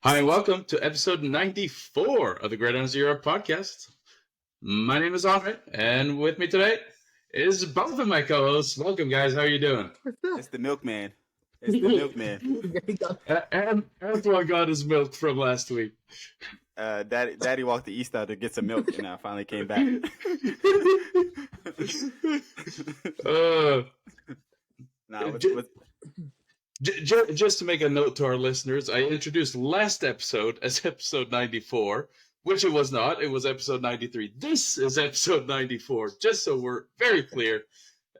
Hi, and welcome to episode 94 of the Great on Zero podcast. My name is Andre, and with me today is both of my co-hosts. Welcome, guys. How are you doing? It's the milkman. It's the milkman. And Antoine got his milk from last week. Daddy walked the east out to get some milk, and I finally came back. Just to make a note to our listeners, I introduced last episode as episode 94, which it was not. It was episode 93. This is episode 94, just so we're very clear.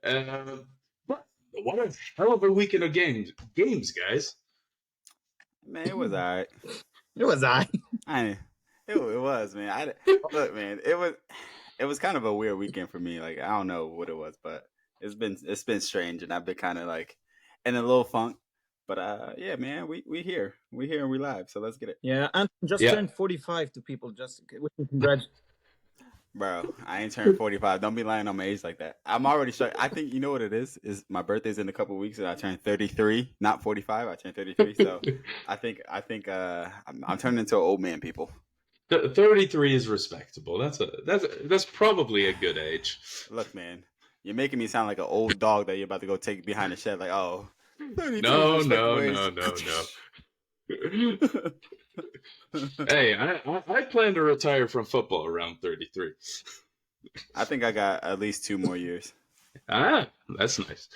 But what a hell of a weekend of games, guys. Man, it was all right. It was all right. It was, man. Look, man, it was kind of a weird weekend for me. Like, I don't know what it was, but it's been strange, and I've been kind of like in a little funk. But yeah, man, we here and we live, so let's get it. Yeah, and just turned 45 to people. Just congrats. Bro, I ain't turned 45. Don't be lying on my age like that. I'm already sure. I think you know what it is my birthday's in a couple of weeks, and I turned 33, not 45. I turned 33, so I think I'm turning into an old man, people. 33 is respectable. That's probably a good age. Look, man, you're making me sound like an old dog that you're about to go take behind the shed. Like, oh. No. Hey, I plan to retire from football around 33. I think I got at least 2 more years. That's nice.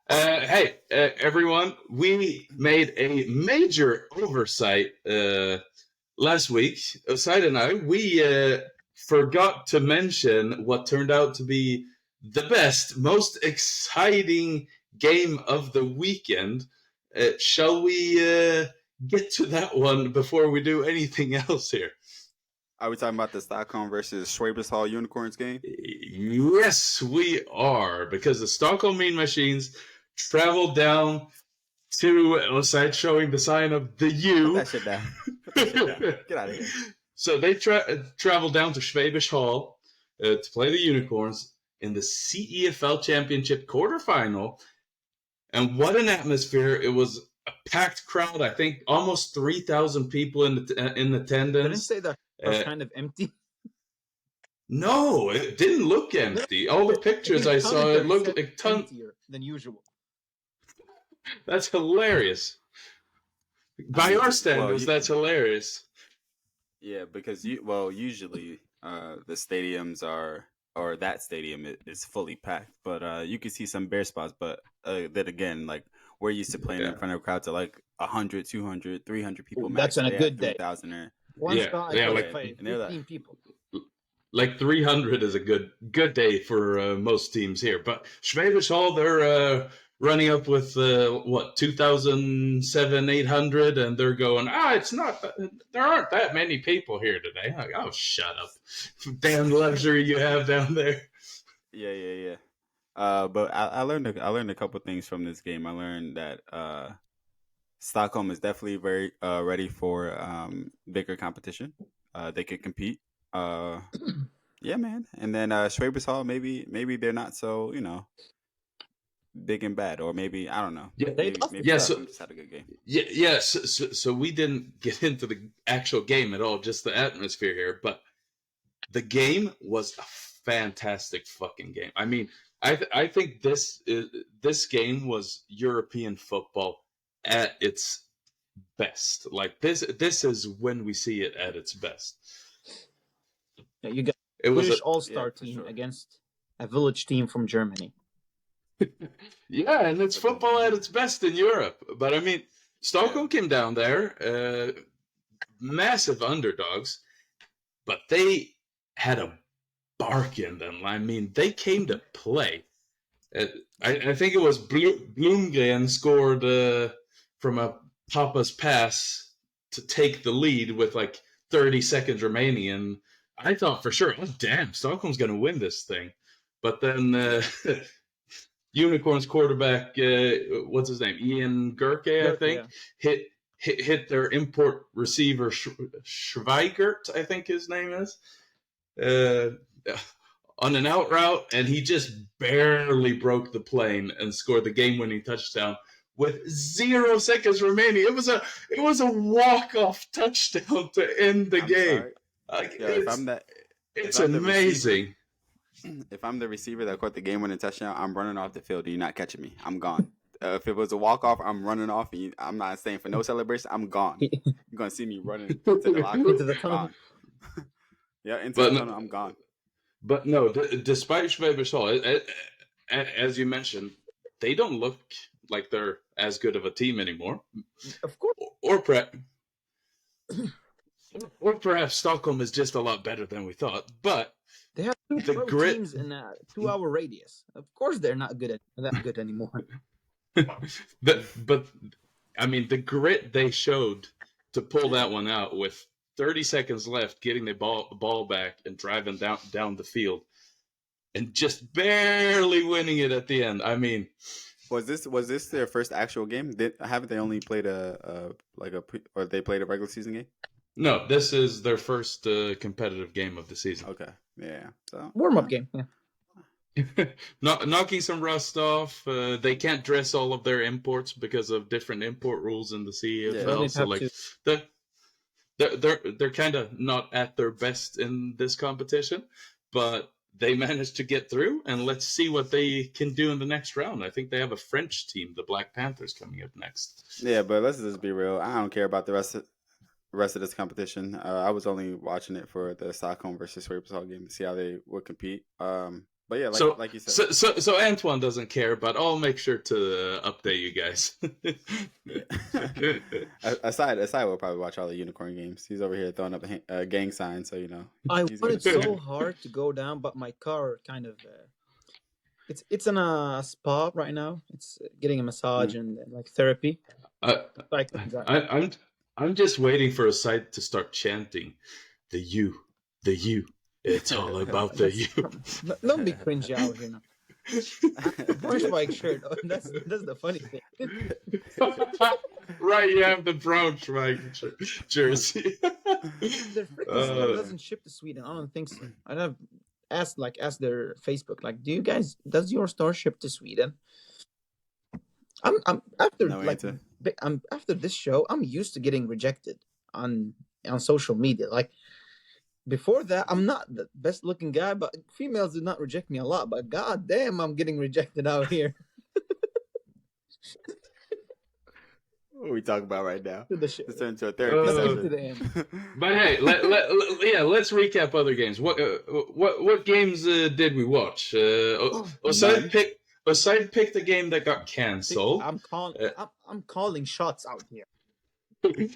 Hey, everyone, we made a major oversight last week. Oside and I, we forgot to mention what turned out to be the best, most exciting game of the weekend. Shall we get to that one before we do anything else here? Are we talking about the Stockholm versus Schwabersthal Unicorns game? Yes, we are, because the Stockholm Mean Machines traveled down to Oside, showing the sign of the U. Put that shit down. Get out of here. So they traveled down to Schwäbisch Hall to play the Unicorns in the CEFL Championship quarterfinal. And what an atmosphere. It was a packed crowd. I think almost 3,000 people in attendance. Didn't say that it was kind of empty. No, it didn't look empty. All the pictures I saw, it looked like emptier than usual. That's hilarious. By our standards, that's hilarious. Yeah, because usually the stadiums or that stadium is fully packed, but you can see some bare spots. But then again, like, we're used to playing in front of crowds of like 100, 200, 300 people. That's on a good day. 3,000 there. Like 15 people. Like 300 is a good day for most teams here. But Schwäbisch Hall, they're running up with 2,700, 800, and they're going, it's not. There aren't that many people here today. Like, oh, shut up! Damn luxury you have down there. Yeah. But I learned a couple things from this game. I learned that Stockholm is definitely very ready for bigger competition. They could compete. Yeah, man. And then Schwabersthal, maybe they're not so big and bad, or maybe I don't know. Yeah, maybe so just had a good game. Yeah. So we didn't get into the actual game at all, just the atmosphere here. But the game was a fantastic fucking game. I mean, I think this game was European football at its best. Like this is when we see it at its best. Yeah, you got a British all-star team against a village team from Germany. Yeah, and it's football at its best in Europe. But I mean, Stockholm came down there, massive underdogs, but they had a bark in them. I mean, they came to play. I think it was Blomgren scored from a Papa's pass to take the lead with like 30 seconds remaining, and I thought for sure, oh damn, Stockholm's going to win this thing. But then Unicorns quarterback, what's his name, Ian Gerke, I think, hit their import receiver Schweigert, I think his name is, on an out route, and he just barely broke the plane and scored the game-winning touchdown with 0 seconds remaining. It was a walk-off touchdown to end the game. It's amazing. If I'm the receiver that caught the game-winning touchdown, I'm running off the field. You're not catching me. I'm gone. If it was a walk-off, I'm running off. And I'm not staying for no celebration. I'm gone. You're going to see me running to the locker room. Into the tunnel. Yeah, into the tunnel. I'm gone. But no, despite Schwaber's Hall, as you mentioned, they don't look like they're as good of a team anymore. Of course. Or perhaps Stockholm is just a lot better than we thought. But they have two teams in a 2-hour radius. Of course, they're not that good anymore. but I mean, the grit they showed to pull that one out with 30 seconds left, getting the ball back and driving down the field, and just barely winning it at the end. I mean, was this their first actual game? Haven't they only played or they played a regular season game? No, this is their first competitive game of the season. Okay, yeah. So warm-up game. Yeah. Knocking some rust off. They can't dress all of their imports because of different import rules in the CFL. Yeah, so like they're kind of not at their best in this competition, but they managed to get through. And let's see what they can do in the next round. I think they have a French team, the Black Panthers, coming up next. Yeah, but let's just be real. I don't care about the rest of this competition. I was only watching it for the Stockholm versus Schwaber's Hall game to see how they would compete. But yeah, like you said. So Antoine doesn't care, but I'll make sure to update you guys. Aside will probably watch all the unicorn games. He's over here throwing up a gang sign, so you know. I wanted so hard to go down, but my car kind of it's in a spa right now. It's getting a massage and like therapy. I'm just waiting for a site to start chanting, the you. It's all about the you. Don't be cringy out here now. Orange bike shirt. Oh, that's the funny thing. Right, you have the brown bike jersey. Their freaking doesn't ship to Sweden. I don't think so. I'd have asked their Facebook, like, does your store ship to Sweden? I'm after this show, I'm used to getting rejected on social media. Like before that, I'm not the best looking guy, but females do not reject me a lot. But god damn, I'm getting rejected out here. What are we talking about right now? Let's turn into a therapy session. But hey, let's recap other games. What games did we watch? Oside picked a game that got canceled. I'm calling shots out here.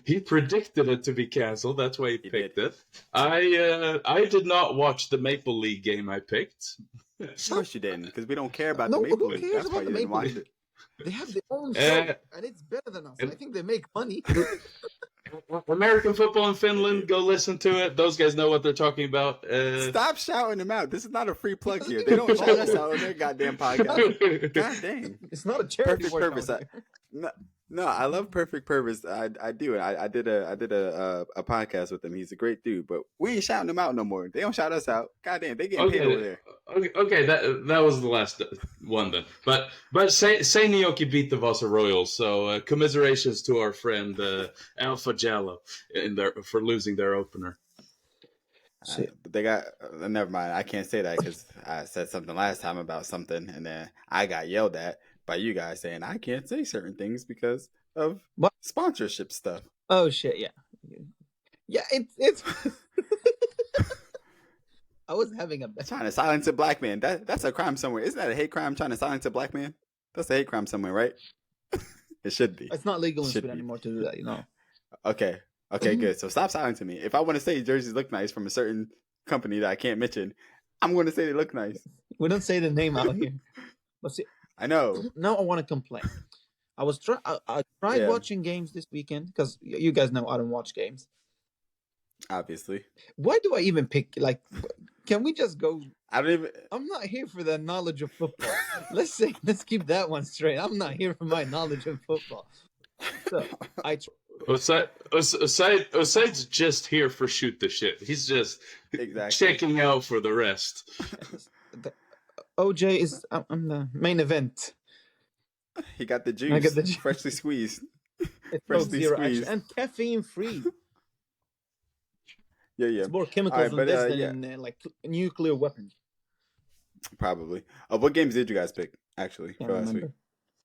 He predicted it to be canceled. That's why he picked it. I did not watch the Maple League game I picked. Of course you didn't, because we don't care about the Maple League. That's why you didn't watch it. They have their own show, and it's better than us. I think they make money. American football in Finland, go listen to it. Those guys know what they're talking about. Stop shouting them out. This is not a free plug here. They don't shout us out on their goddamn podcast. God dang. It's not a charity. Perfect Purpose. No, I love Perfect Purpose. I do. I did a podcast with him. He's a great dude, but we ain't shouting them out no more. They don't shout us out. God damn, they getting paid over there. Okay, that was the last one then. But Seinäjoki beat the Vasa Royals, so commiserations to our friend Alpha Jallo for losing their opener. But they got never mind. I can't say that because I said something last time about something, and then I got yelled at by you guys saying I can't say certain things because of sponsorship stuff. Oh shit! Yeah. It's. I was having trying to silence a black man. That's a crime somewhere. Isn't that a hate crime? Trying to silence a black man? That's a hate crime somewhere, right? It should be. It's not legal in Sweden anymore to do that, you know. Okay, good. So stop silencing me. If I want to say jerseys look nice from a certain company that I can't mention, I'm going to say they look nice. We don't say the name out here. But see, I know. Now I want to complain. I tried watching games this weekend because you guys know I don't watch games. Obviously. Why do I even pick? Like, can we just go? I'm not here for the knowledge of football. Let's keep that one straight. I'm not here for my knowledge of football. So Oside's just here for shoot the shit. He's just checking out for the rest. OJ is on the main event. He got the I juice, got the juice. freshly squeezed. It's Freshly zero squeezed. action and caffeine free. Yeah, yeah. It's more All chemicals right, in but this than yeah, in like nuclear weapons. probably. What games did you guys pick actually Can't for last week? remember.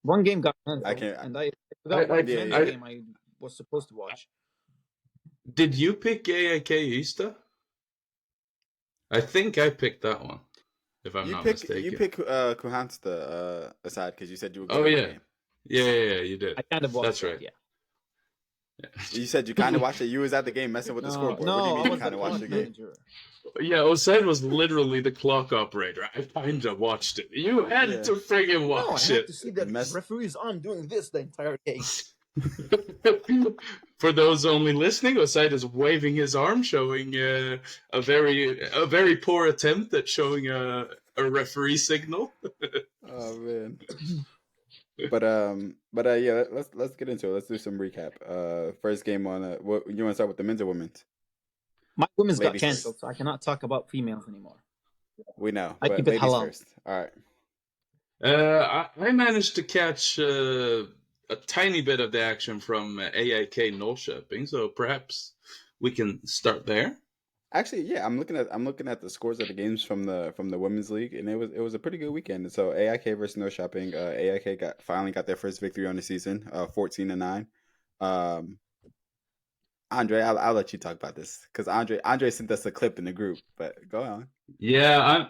One game got I canceled, can't. and I forgot what Yeah, French yeah. game I was supposed to watch. Did you pick AIK Easter? I think I picked that one, if I'm not mistaken. You pick Kristianstad aside because you said you were going Oh to the yeah. game. Yeah, you did. I kind of watched That's that, right. yeah. You said you kind of watched it. You was at the game messing with the scoreboard. What do you mean I you was kind the of watched clock the game? manager. Yeah, Osaid was literally the clock operator. I kind of watched it. You had Yeah. to friggin' No, I watch had it. to see the referee's arm doing this the entire game. For those only listening, Osaid is waving his arm, showing a very poor attempt at showing a referee signal. Oh man. But yeah, let's get into it. Let's do some recap. First game on what you want to start with, the men's or women's? My women's got Ladies cancelled, first. so I cannot talk about females anymore. We know, I but keep it ladies halal. first. All right. I managed to catch a tiny bit of the action from AIK Norrköping, so perhaps we can start there. Actually, yeah, I'm looking at the scores of the games from the women's league, and it was a pretty good weekend. So AIK versus Norrköping, AIK finally got their first victory on the season, 14-9. Andre, I'll let you talk about this because Andre sent us a clip in the group, but go on. Yeah,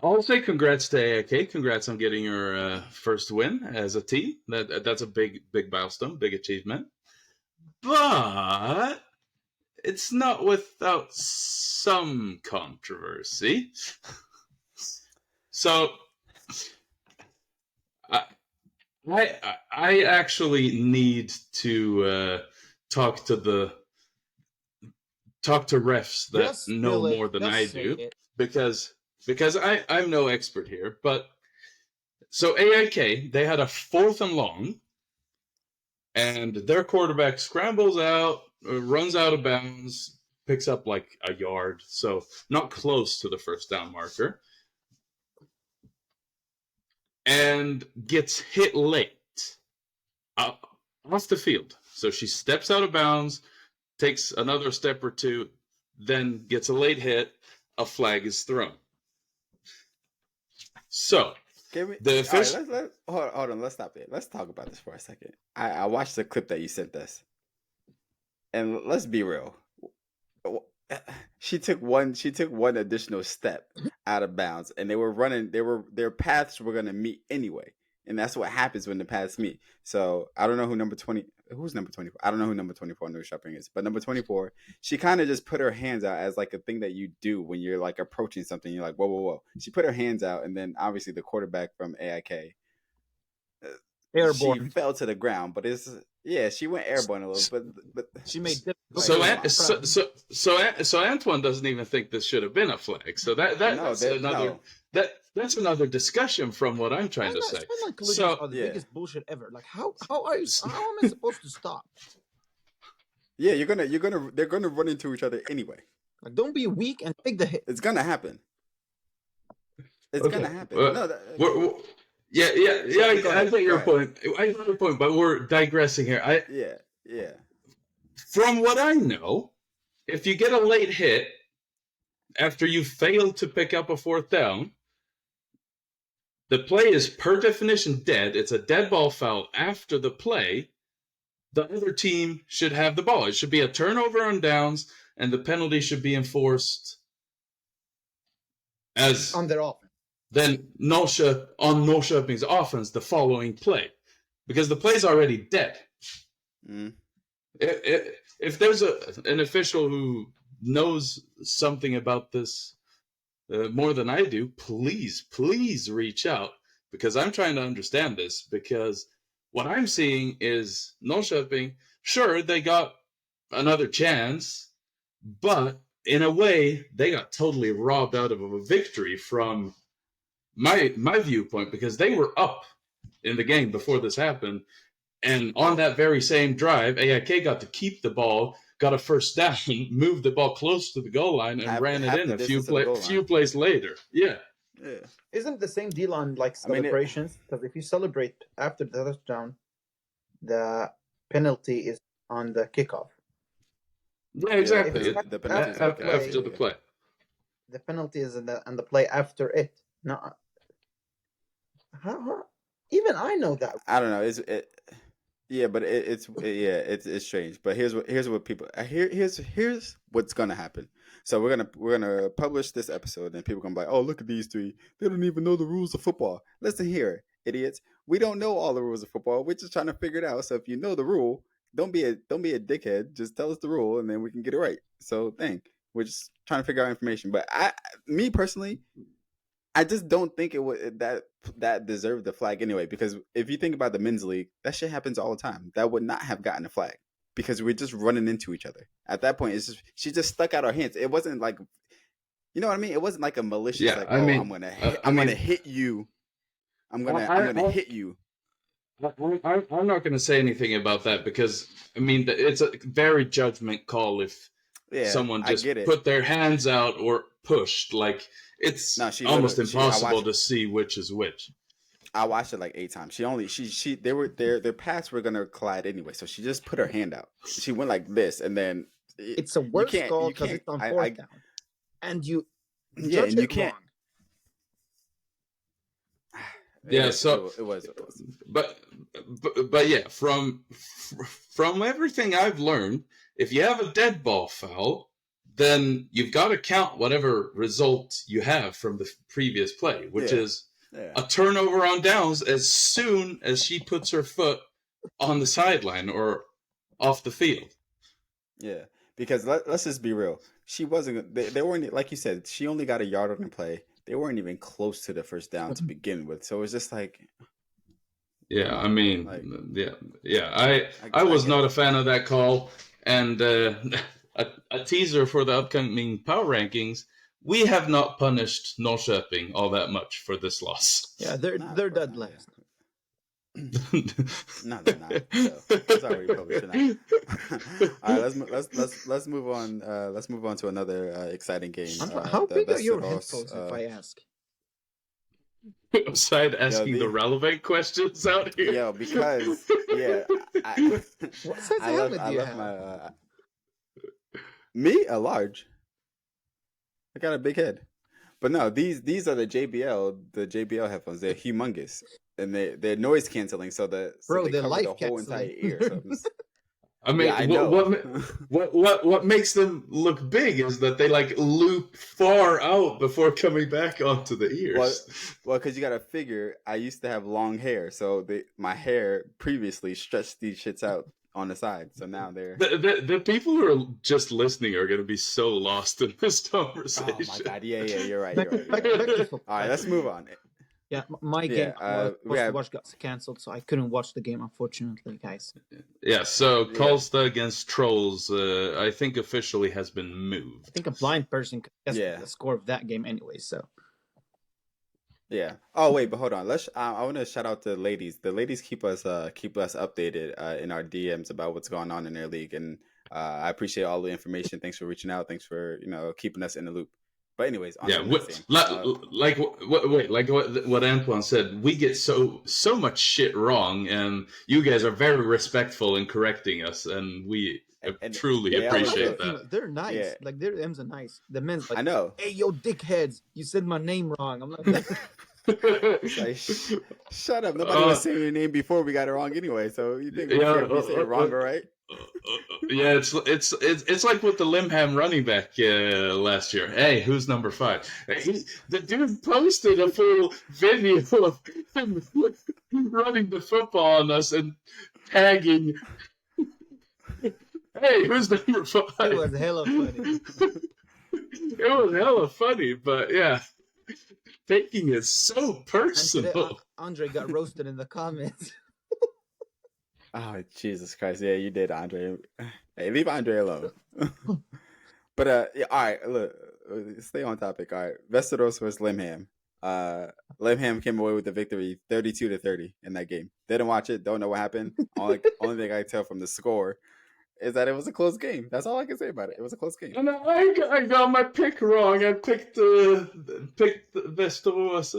I'll say congrats to AIK. Congrats on getting your first win as a team. That's a big milestone, big achievement. But it's not without some controversy. So I actually need to talk to refs that Just know spill it. more than Just I say do it. because I'm no expert here. But so AIK, they had a 4th and long, and their quarterback scrambles out, runs out of bounds, picks up like a yard, so not close to the first down marker, and gets hit late off the field. So she steps out of bounds, takes another step or two, then gets a late hit, a flag is thrown. So, the official... Right, hold on, let's stop there. Let's talk about this for a second. I watched the clip that you sent us. And let's be real. She took one additional step out of bounds, and their paths were gonna meet anyway. And that's what happens when the paths meet. So I don't know who's number 24. I don't know who number 24 in Norrköping is, but number 24, she kind of just put her hands out as like a thing that you do when you're like approaching something. You're like, whoa. She put her hands out, and then obviously the quarterback from AIK, Airborne. she fell to the ground, but she went airborne a little, but She made so Antoine doesn't even think this should have been a flag. So that's another discussion from what I'm trying to say. Spinline collisions are the biggest bullshit ever. Like how am I supposed to stop? Yeah, they're gonna run into each other anyway. Like, don't be weak and take the hit. It's gonna happen. Gonna happen. I get your point. I get your point, but we're digressing here. Yeah. From what I know, if you get a late hit after you failed to pick up a 4th down, the play is per definition dead. It's a dead ball foul after the play. The other team should have the ball. It should be a turnover on downs, and the penalty should be enforced as on their offense. Then on Norrköping's offense the following play, because the play's already dead. Mm. If there's an official who knows something about this more than I do, please reach out, because I'm trying to understand this. Because what I'm seeing is Norrköping, sure, they got another chance, but in a way they got totally robbed out of a victory from my viewpoint, because they were up in the game before this happened, and on that very same drive, AIK got to keep the ball, got a first down, moved the ball close to the goal line, and ran it in a few plays later. Yeah. Yeah. Isn't the same deal on like I mean, celebrations? Because if you celebrate after the touchdown, the penalty is on the kickoff. Yeah, yeah, exactly. the penalty is on the kickoff. After the play. The penalty is on the play after it. No, how? Even I know that. I don't know. Yeah, but it's strange. But here's what people here's what's gonna happen. So we're gonna publish this episode, and people gonna be like, oh, look at these three. They don't even know the rules of football. Listen here, idiots. We don't know all the rules of football. We're just trying to figure it out. So if you know the rule, don't be a dickhead. Just tell us the rule, and then we can get it right. So we're just trying to figure out information. But me personally, I just don't think it would that deserved the flag anyway. Because if you think about the men's league, that shit happens all the time. That would not have gotten a flag because we're just running into each other. At that point, she just stuck out her hands. It wasn't like, you know what I mean? It wasn't like a malicious I'm gonna hit you. I'm gonna hit you. I'm not going to say anything about that because I mean it's a very judgment call if someone just put their hands out or pushed. Like it's almost impossible to see which is which. I watched it like 8 times. Their paths were gonna collide anyway, so she just put her hand out. She went like this, and then it's a worse call because it's on 4th down, and you judge it wrong. Yeah, so it was. But yeah, from everything I've learned, if you have a dead ball foul, then you've got to count whatever result you have from the previous play, which is a turnover on downs as soon as she puts her foot on the sideline or off the field. Yeah, because let's just be real. She wasn't. They weren't, like you said. She only got a yard on the play. They weren't even close to the first down to begin with. So it's just like. Yeah, I mean, I was not a fan of that call, and a teaser for the upcoming power rankings. We have not punished Norrköping all that much for this loss. Yeah, they're dead last. No, they're not. So, sorry, published tonight. All right, let's move on. Let's move on to another exciting game. How big are your headphones, if I ask? Aside asking the relevant questions out here. Yeah, because what size helmet do you have? Me, a large. I got a big head, but no, these are the JBL headphones. They're humongous and they're noise canceling, so they cover life the whole entire ear. So I mean, what makes them look big is that they like loop far out before coming back onto the ears. Well, because you got to figure, I used to have long hair, so my hair previously stretched these shits out on the side. So now they're the people who are just listening are going to be so lost in this conversation. Oh my god, yeah, you're right. All right, let's move on. Yeah, my game I was supposed to watch got cancelled, so I couldn't watch the game, unfortunately, guys. Yeah, so Karlstad against Trolls, I think officially has been moved. I think a blind person could guess the score of that game anyway, so. Yeah. Oh wait, but hold on. I want to shout out the ladies. The ladies keep us updated in our DMs about what's going on in their league, and I appreciate all the information. Thanks for reaching out. Thanks for keeping us in the loop. But anyways, like what Antoine said, we get so much shit wrong, and you guys are very respectful in correcting us, and we truly appreciate that. They're nice. Yeah. Like their M's are nice. The men's like, I know. Hey, yo, dickheads! You said my name wrong. I'm like, shut up! Nobody was saying your name before we got it wrong anyway. So you think we say it wrong, all right? Yeah, it's like with the Limham running back last year. Hey, who's number 5? The dude posted a full video of him running the football on us and tagging. Hey, who's number 5? It was hella funny. It was hella funny, but yeah, taking it so personal. Today, Andre got roasted in the comments. Oh, Jesus Christ. Yeah, you did, Andre. Hey, leave Andre alone. But, all right, look, stay on topic. All right, Västerås versus Limham. Limham came away with the victory 32-30 in that game. Didn't watch it, don't know what happened. Only thing I can tell from the score is that it was a close game. That's all I can say about it. It was a close game. And I got my pick wrong. I picked Västerås,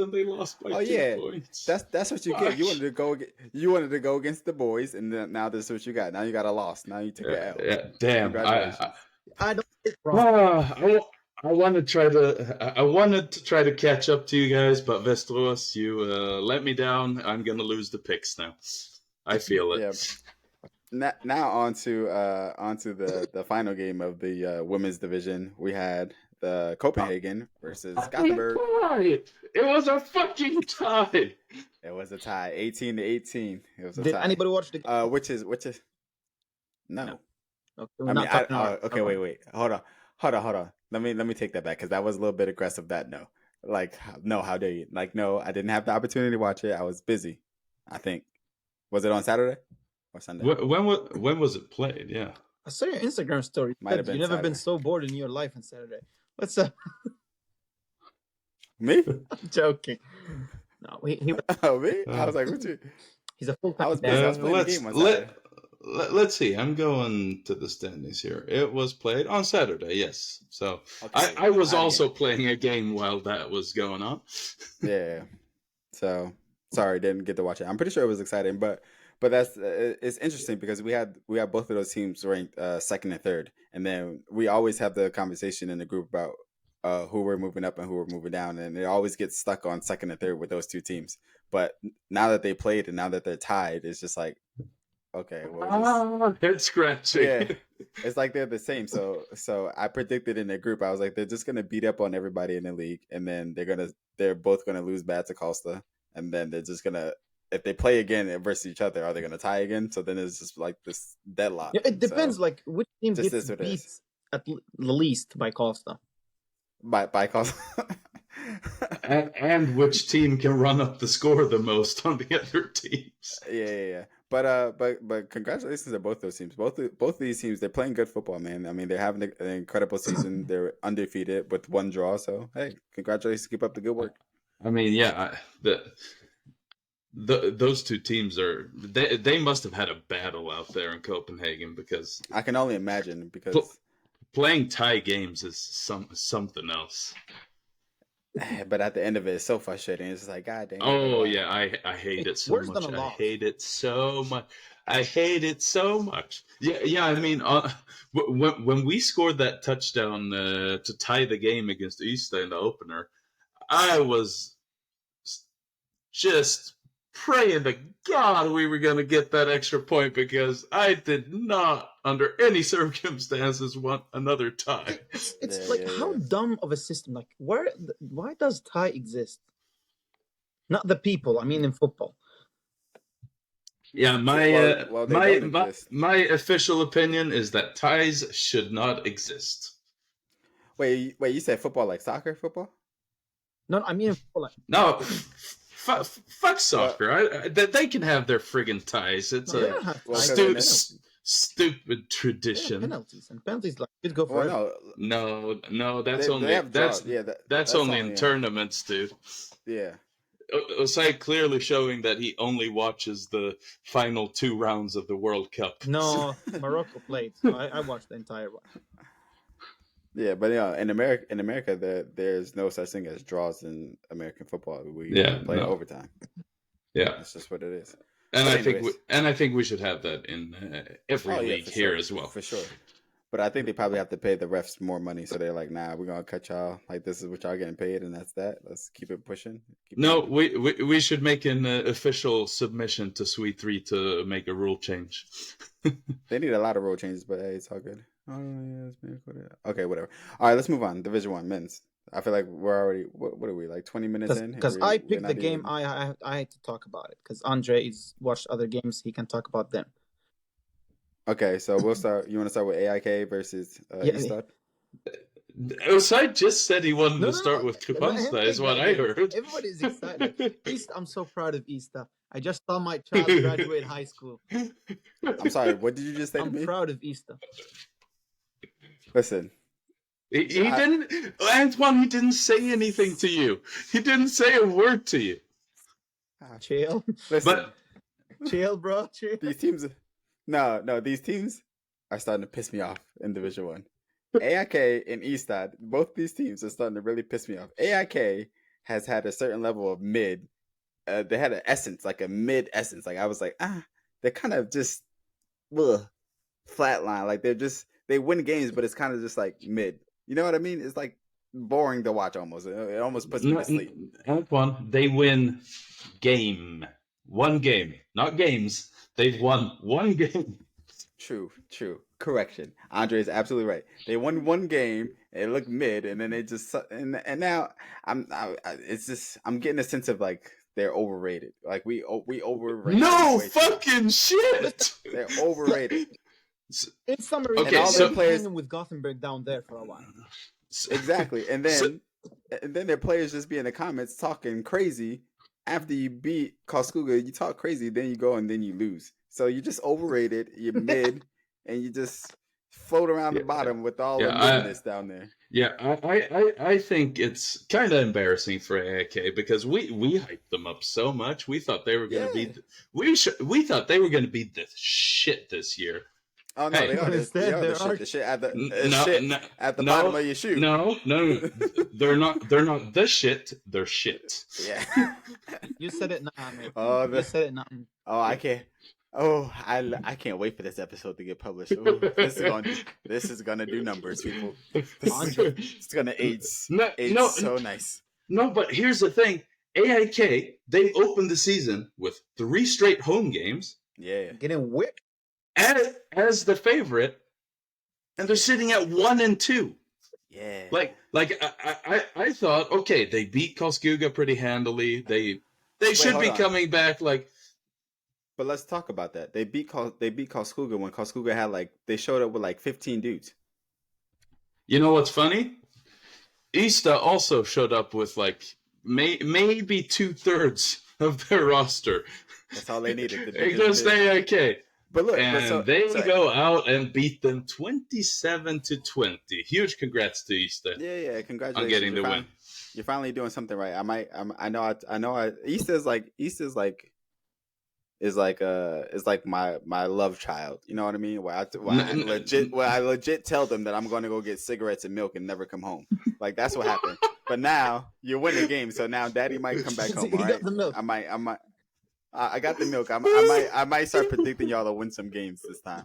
and they lost by 2 points. That's what you get. You wanted to go against the boys, and then now this is what you got. Now you got a loss. Now you took an L. Yeah, damn. I don't get wrong. I wanted to try to catch up to you guys, but Västerås, you let me down. I'm gonna lose the picks now. I feel it. Yeah. Now on to the final game of the women's division. We had the Copenhagen versus Gothenburg. It was a fucking tie. It was a tie, 18-18. It was a Did tie. anybody watch the game? Which is no. Okay, wait. Hold on. Let me take that back because that was a little bit aggressive. No, how dare you? No, I didn't have the opportunity to watch it. I was busy. I think. Was it on Saturday or Sunday? When was it played? Yeah. I saw your Instagram story. Might have been You've never Saturday. been so bored in your life on Saturday. What's up? Me? I'm joking. No, he Oh, me? I was like, what you? he's a full-time I was busy. I was playing the game on Saturday. Let's see. I'm going to the standings here. It was played on Saturday, yes. So Okay. I was also playing a game while that was going on. Yeah. So sorry, didn't get to watch it. I'm pretty sure it was exciting, but that's it's interesting because we had both of those teams ranked second and third, and then we always have the conversation in the group about who we're moving up and who we're moving down, and it always gets stuck on second and third with those two teams. But now that they played and now that they're tied, it's just like, okay, well, head scratching. yeah, it's like they're the same. So I predicted in the group, I was like, they're just gonna beat up on everybody in the league, and then they're both gonna lose bad to Costa, and then they're just gonna, if they play again versus each other, are they gonna tie again? So then it's just like this deadlock. Yeah, it depends. So, Like which team just gets is what it beat is. at the least by Costa. by Costa. and which team can run up the score the most on the other teams? Yeah. But congratulations to both those teams. Both of these teams, they're playing good football, man. I mean, they're having an incredible season. They're undefeated with one draw. So hey, congratulations! Keep up the good work. I mean, yeah, those two teams they must have had a battle out there in Copenhagen, because I can only imagine, because playing tie games is something else. But at the end of it, it's so frustrating. It's just like, God damn. Oh yeah, I hate it so much. I hate it so much. I hate it so much. Yeah. I mean, when we scored that touchdown to tie the game against Ystad in the opener, I was just praying to God we were going to get that extra point, because I did not, under any circumstances, want another tie. It's how dumb of a system. Like, why does tie exist? Not the people. I mean, in football. Yeah, my official opinion is that ties should not exist. Wait, you said football like soccer football? No, I mean football. No. Fuck soccer. They can have their friggin' ties. It's stupid tradition. Penalties like you'd go for it. No, that's only in tournaments, dude. Yeah. Osai clearly showing that he only watches the final 2 rounds of the World Cup. No, Morocco played, so I watched the entire one. Yeah, but in America, there's no such thing as draws in American football. We play overtime. Yeah, that's just what it is. And I think we should have that in every league here as well, for sure. But I think they probably have to pay the refs more money, so they're like, "Nah, we're gonna cut y'all. Like, this is what y'all getting paid, and that's that. Let's keep it pushing." We should make an official submission to Sweet 3 to make a rule change. They need a lot of rule changes, but hey, it's all good. Oh yeah, okay, whatever. All right, let's move on. Division 1 men's. I feel like we're already what are we, like 20 minutes in? Because I picked the game, I had to talk about it because Andre's watched other games. He can talk about them. Okay, so we'll start. You want to start with AIK versus Ystad? Osai just said he wanted to start with Kristianstad, is what I heard. Everybody's excited. I'm so proud of Ystad. I just saw my child graduate high school. I'm sorry, what did you just say to me? I'm proud of Ystad. Listen. He didn't, Antoine, he didn't say anything to you. He didn't say a word to you. Chill. Listen. Chill, bro. Chill. These teams... No, these teams are starting to piss me off in Division 1. AIK and Eastad, both these teams are starting to really piss me off. AIK has had a certain level of mid. They had an essence, like a mid essence. Like I was like, they're kind of just flatline. Like they win games, but it's kind of just like mid. You know what I mean? It's like boring to watch almost. It almost puts me to sleep. Antoine, they win one game, not games. They've won one game. True. Correction. Andre is absolutely right. They won one game. It looked mid, and then they just and now I'm getting a sense of like they're overrated. Like we overrated. No fucking shit. They're overrated. In summary, Okay, all so they're playing with Gothenburg down there for a while. Exactly, and then their players just be in the comments talking crazy. After you beat Karlskoga, you talk crazy, then you go and then you lose. So you're just overrated. You're mid, and you just float around the bottom with all the midness down there. Yeah, I think it's kind of embarrassing for AIK because we hyped them up so much. We thought they were going to be we thought they were going to be the shit this year. Oh no, they are the shit at the bottom of your shoe. No, they're not the shit. They're shit. Yeah, you said it now. Man. You said it now. Oh, I can't. Oh, I can't wait for this episode to get published. Ooh, this is gonna do numbers, people. It's gonna age so nice. No, but here's the thing: AIK, they opened the season with 3 straight home games. Yeah, getting whipped as the favorite, and they're sitting at 1-2. Yeah, like I thought, okay, they beat Karlskoga pretty handily. They should be coming back like. But let's talk about that. They beat Karlskoga when Karlskoga had they showed up with 15 dudes. You know what's funny? Ista also showed up with maybe 2/3 of their roster. That's all they needed. Against AIK. But look, they go out and beat them 27-20. Huge congrats to Ista. Yeah, congratulations on getting the win. You're finally doing something right. I know. Ista's is like my love child. You know what I mean? Where I legit tell them that I'm going to go get cigarettes and milk and never come home. Like that's what happened. But now you're winning games, so now Daddy might come back home. All right? I got the milk. I might start predicting y'all to win some games this time.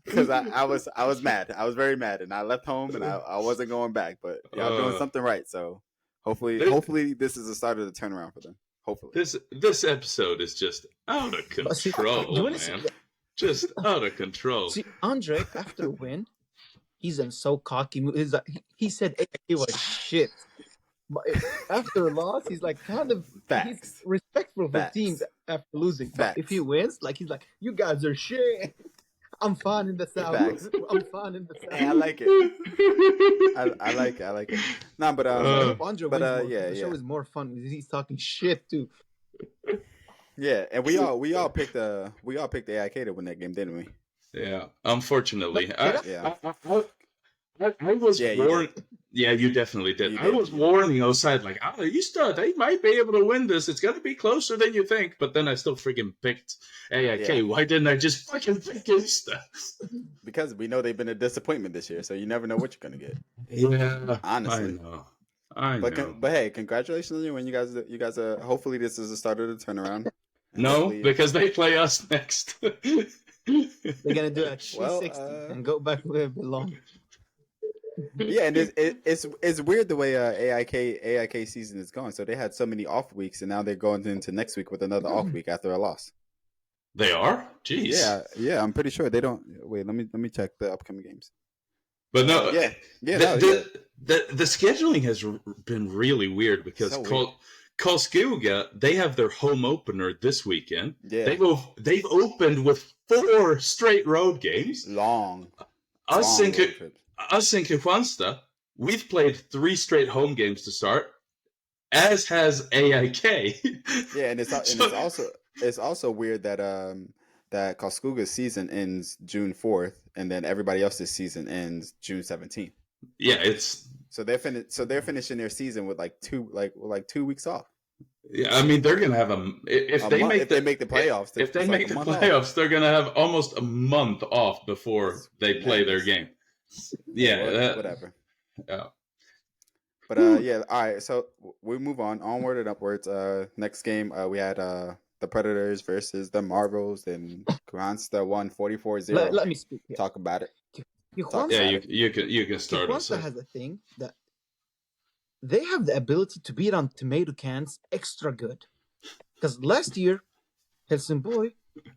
Because I was mad. I was very mad, and I left home and I wasn't going back. But y'all doing something right. So hopefully this is the start of the turnaround for them. Hopefully. This episode is just out of control, man. Just out of control. See, Andre, after a win, he's in so cocky. He said AIK was shit. But after a loss, he's kind of he's respectful of the team after losing. But if he wins, he's like, you guys are shit. I'm fine in the South. I'm fine in the South. Hey, I like it. I like it. No, but Andre the show is more fun because he's talking shit too. Yeah, and we all picked AIK to win that game, didn't we? Yeah, unfortunately, I was warned. Yeah, you definitely did. I was warning Oside, they might be able to win this. It's going to be closer than you think. But then I still freaking picked AIK. Yeah. Why didn't I just fucking pick Ista? Because we know they've been a disappointment this year, so you never know what you're going to get. Yeah, honestly. I know. But hey, congratulations on you. When you guys are. Hopefully, this is the start of the turnaround. No, because they play us next. They're gonna do a 360 and go back where it belongs. Yeah, and it's weird the way AIK season is going. So they had so many off weeks, and now they're going into next week with another off week after a loss. They are? Jeez. Yeah. I'm pretty sure they don't. Wait, let me check the upcoming games. But no, the scheduling has been really weird because Karlskoga, they have their home opener this weekend. Yeah. They've opened with 4 straight road games. Long Us in Kristianstad, we've played 3 straight home games to start, as has AIK. Yeah, and it's also weird that that Karlskoga's season ends June 4th, and then everybody else's season ends June 17th. Yeah, it's so they're finishing their season with 2 weeks off. Yeah, I mean they're gonna have if they make if they make the playoffs. if they it's make like the a month off. playoffs, they're gonna have almost a month off before It's they play their madness. game. Hey, Yeah, whatever. yeah. But yeah, all right. So we move onward and upwards. Next game, we had the Predators versus the Marvels, and Kristianstad won 44-0. Let me speak here. Talk about it. Talk Tijuana, Yeah, about it. you can start us. Tijuana has a thing that they have the ability to beat on tomato cans extra good. Because last year, Helsingborg,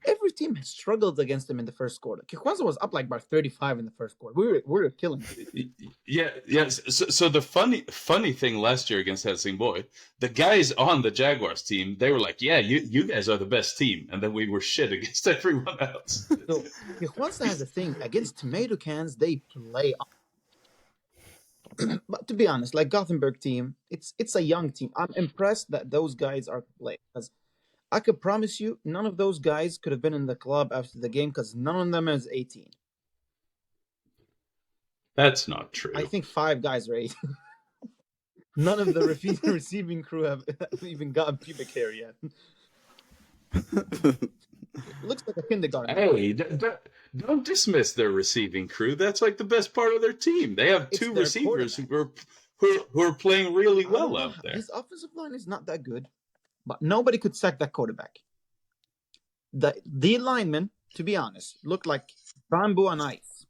every team has struggled against them in the first quarter. Kristianstad was up like by 35 in the first quarter. We were killing them. Yeah, yes. So the funny thing last year against Helsingborg, the guys on the Jaguars team, they were like, "Yeah, you guys are the best team," and then we were shit against everyone else. So Kristianstad has a thing against tomato cans. They play on. But to be honest, like Gothenburg team, it's a young team. I'm impressed that those guys are playing. Because I could promise you, none of those guys could have been in the club after the game because none of them is 18. That's not true. I think 5 guys are 18. None of the receiving crew have even got pubic hair yet. It looks like a kindergarten. Hey, don't dismiss their receiving crew. That's like the best part of their team. They have It's 2 their receivers who are playing really I don't well know, out there. his offensive line is not that good, but nobody could sack that quarterback. The linemen, to be honest, looked like bamboo and ice.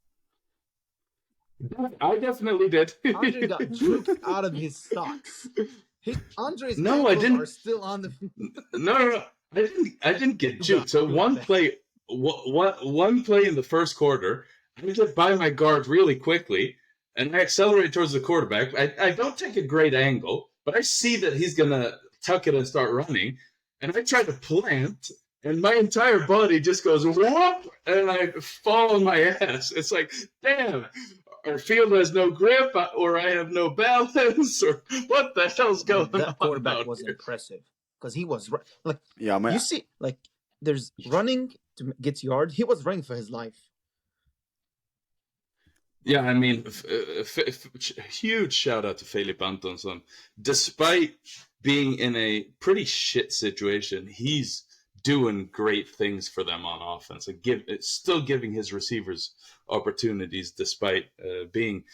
I definitely did. Andre got juked out of his socks. Andre's No, I ankles didn't. are still on the field. No. I didn't get You juked. So got one juked. play, one play in the first quarter, I get by my guard really quickly, and I accelerate towards the quarterback. I don't take a great angle, but I see that he's gonna tuck it and start running, and I try to plant, and my entire body just goes whoop, and I fall on my ass. It's like, damn. Our field has no grip, or I have no balance, or what the hell's going on? That quarterback out was here? impressive because he was like, Yeah, man. you see, like there's running to get yard. He was running for his life. Yeah, I mean, huge shout out to Filip Antonsson. Despite being in a pretty shit situation, he's doing great things for them on offense and still giving his receivers opportunities despite being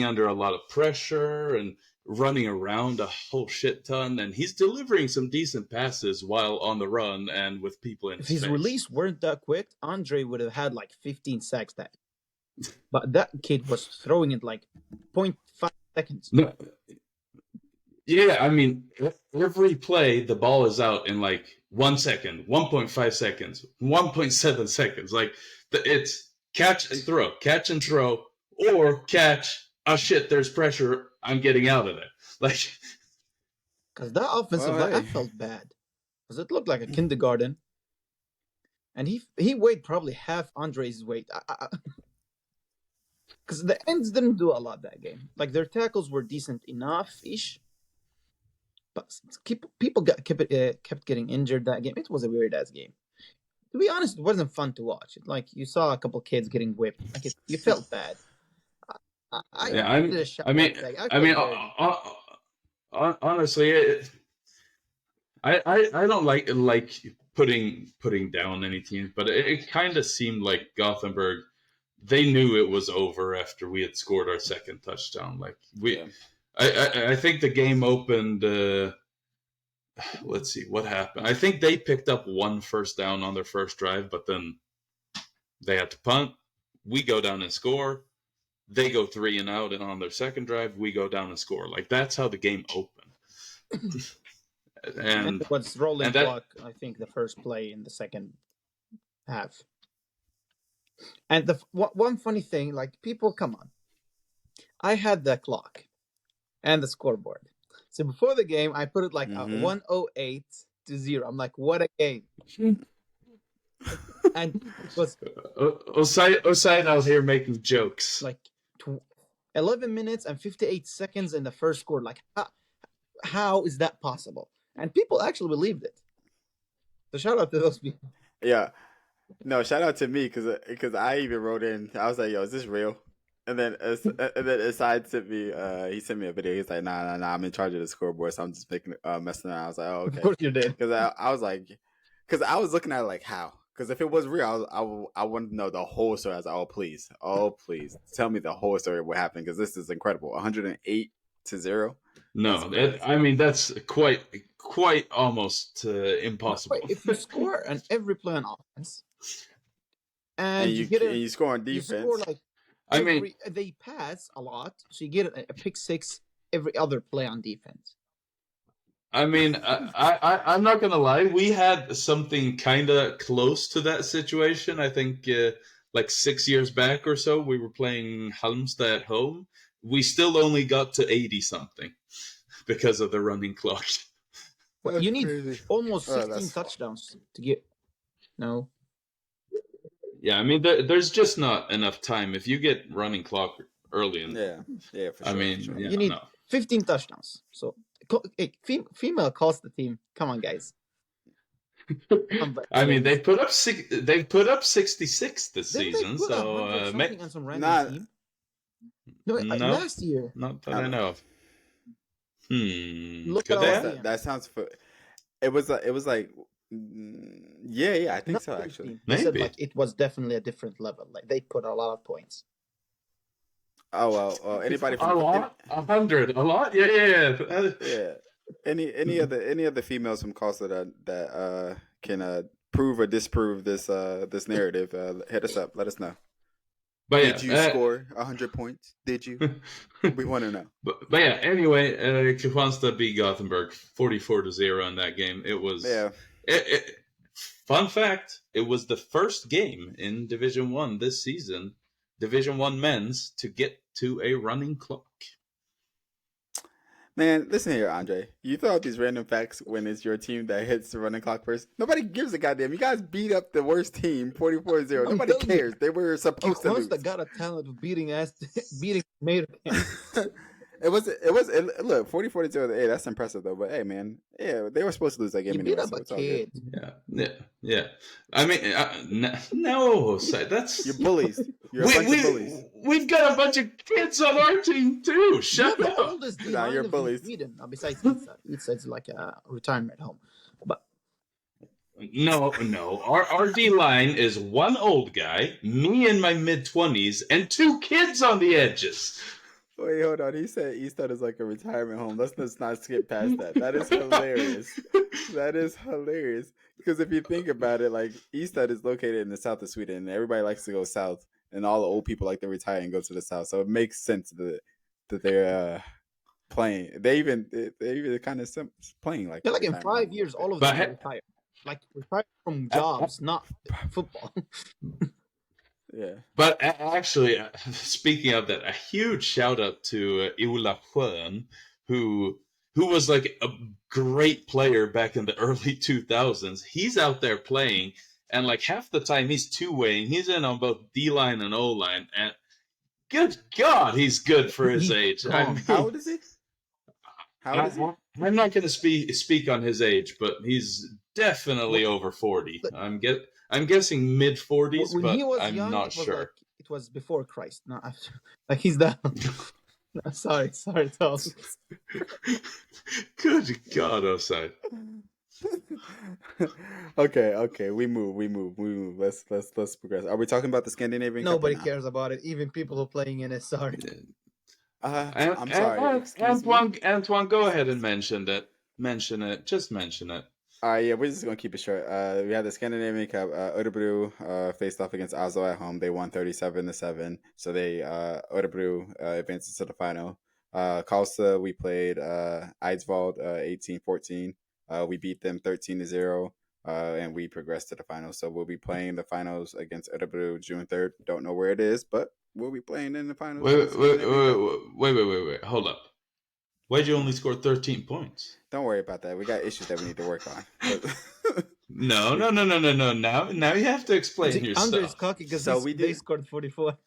under a lot of pressure and running around a whole shit ton. And he's delivering some decent passes while on the run and with people in If his his face. release weren't that quick, Andre would have had like 15 sacks that. But that kid was throwing it like 0.5 seconds. No. Yeah, I mean, every play the ball is out in like 1 second, 1.5 seconds, 1.7 seconds. Like it's catch and throw, or catch. Oh shit! There's pressure. I'm getting out of there. Like, Because that offensive line, I felt bad because it looked like a kindergarten, and he weighed probably half Andre's weight. Because the ends didn't do a lot that game. Like their tackles were decent enough-ish. But people kept getting injured that game. It was a weird ass game. To be honest, it wasn't fun to watch. Like you saw a couple kids getting whipped. Like you felt bad. Honestly, I don't like putting down any teams, but it kind of seemed like Gothenburg. They knew it was over after we had scored our second touchdown. Like I think the game opened. Let's see what happened. I think they picked up 1 first down on their first drive, but then they had to punt. We go down and score. They go 3 and out, and on their second drive, we go down and score. Like that's how the game opened. and it was rolling clock. I think the first play in the second half. And the one funny thing, like people, come on. I had the clock and the scoreboard. So before the game, I put it like 108 to 0. I'm like, what a game. And it was Oside out here making jokes. Like 11 minutes and 58 seconds in the first quarter. Like, how is that possible? And people actually believed it. So shout out to those people. Yeah. No, shout out to me because I even wrote in. I was like, yo, is this real? And then Aside sent me he sent me a video. He's like, nah, I'm in charge of the scoreboard, so I'm just messing around. I was like, oh, Of okay. course you did. Because I was like, because I was looking at it like, how? Because if it was real, I wanted to know the whole story. I was like, oh please, tell me the whole story of what happened, because this is incredible. 108-0. No, That's I mean that's quite almost impossible. Wait, if you score on every play on offense and and you get you score on you defense. score like I mean, they pass a lot, so you get a pick six every other play on defense. I'm not gonna lie. We had something kind of close to that situation. I think like 6 years back or so, we were playing Halmstad at home. We still only got to 80 something because of the running clock. Well, That's you need crazy. almost Oh, 16 touchdowns to get. No, Yeah, I mean, there's just not enough time if you get running clock early. Yeah, for sure. I mean, for sure. yeah, you need no. 15 touchdowns. So, hey, female calls the team. Come on, guys. I mean, they put up 66 this Didn't season, they put so 100 something on some random Nah. team? No, no, last year. not that I know of. Look Could at they all have? the- That sounds. It was like. Yeah, I think Not so. this Actually, team. They said Maybe. like it was definitely a different level. Like they put a lot of points. oh well. Anybody A from lot? 100? A lot? Yeah. yeah. Any other females from Costa that can prove or disprove this narrative? Hit us up. Let us know. But Did yeah, you score 100 points? Did you? We want to know. But yeah, anyway, Kristianstad beat Gothenburg 44-0 in that game. It was. Yeah. Fun fact: it was the first game in Division 1 this season, Division 1 men's, to get to a running clock. Man, listen here, Andre. You throw out these random facts when it's your team that hits the running clock first. Nobody gives a goddamn. You guys beat up the worst team 44-0. Nobody telling you. cares. They were supposed to lose. Kristianstad got a talent of beating Mater. Look, 44-0. Hey, that's impressive though. But hey, man, yeah, they were supposed to lose that game You anyway. beat up So a it's all good. kid. Yeah. I mean, no, that's You're bullies. You're a bunch of bullies. We've got a bunch of kids on our team too. Shut You're up. the oldest Nah, you're D-line bullies. in Sweden. Besides Eastad. Eastad's like a retirement home. But No. Our D line is one old guy, me in my mid-20s, and two kids on the edges. Wait, hold on. He said Eastad is like a retirement home. Let's just not skip past that. That is hilarious. That is hilarious. Because if you think about it, like Eastad is located in the south of Sweden, and everybody likes to go south, and all the old people like to retire and go to the south. So it makes sense that they're playing. They even kind of playing like. they're like in retirement 5 home. years, all of But them are retired. Like retired from jobs, not football. Yeah. But actually, speaking of that, a huge shout out to Ola Schön, who was like a great player back in the early 2000s. He's out there playing, and like half the time he's two-waying. He's in on both D-line and O-line, and good God, he's good for his age. Calm. How old is he? How old is he? I'm not going to speak on his age, but he's definitely over 40. I'm guessing mid 40s, When but he was I'm young, not it was sure. like it was before Christ, not after. Like he's down. No, sorry, Tom. Good God, Osai. Okay. We move. Let's progress. Are we talking about the Scandinavian Cup or Nobody not? cares about it. Even people who are playing in it. Sorry. I'm sorry. Excuse me. Antoine, go ahead and mention it. Just mention it. All right, yeah, we're just gonna keep it short. We had the Scandinavian Cup. Örebro faced off against Oslo at home. They won 37-7. So they Örebro advances to the final. Karlstad, we played Eidsvold 18-14. We beat them 13-0. And we progressed to the finals. So we'll be playing the finals against Örebro June 3rd. Don't know where it is, but we'll be playing in the finals. Wait. Hold up. Why'd you only score 13 points? Don't worry about that. We got issues that we need to work on. No. Now you have to explain your Andre's stuff. cocky because we they did. scored 44.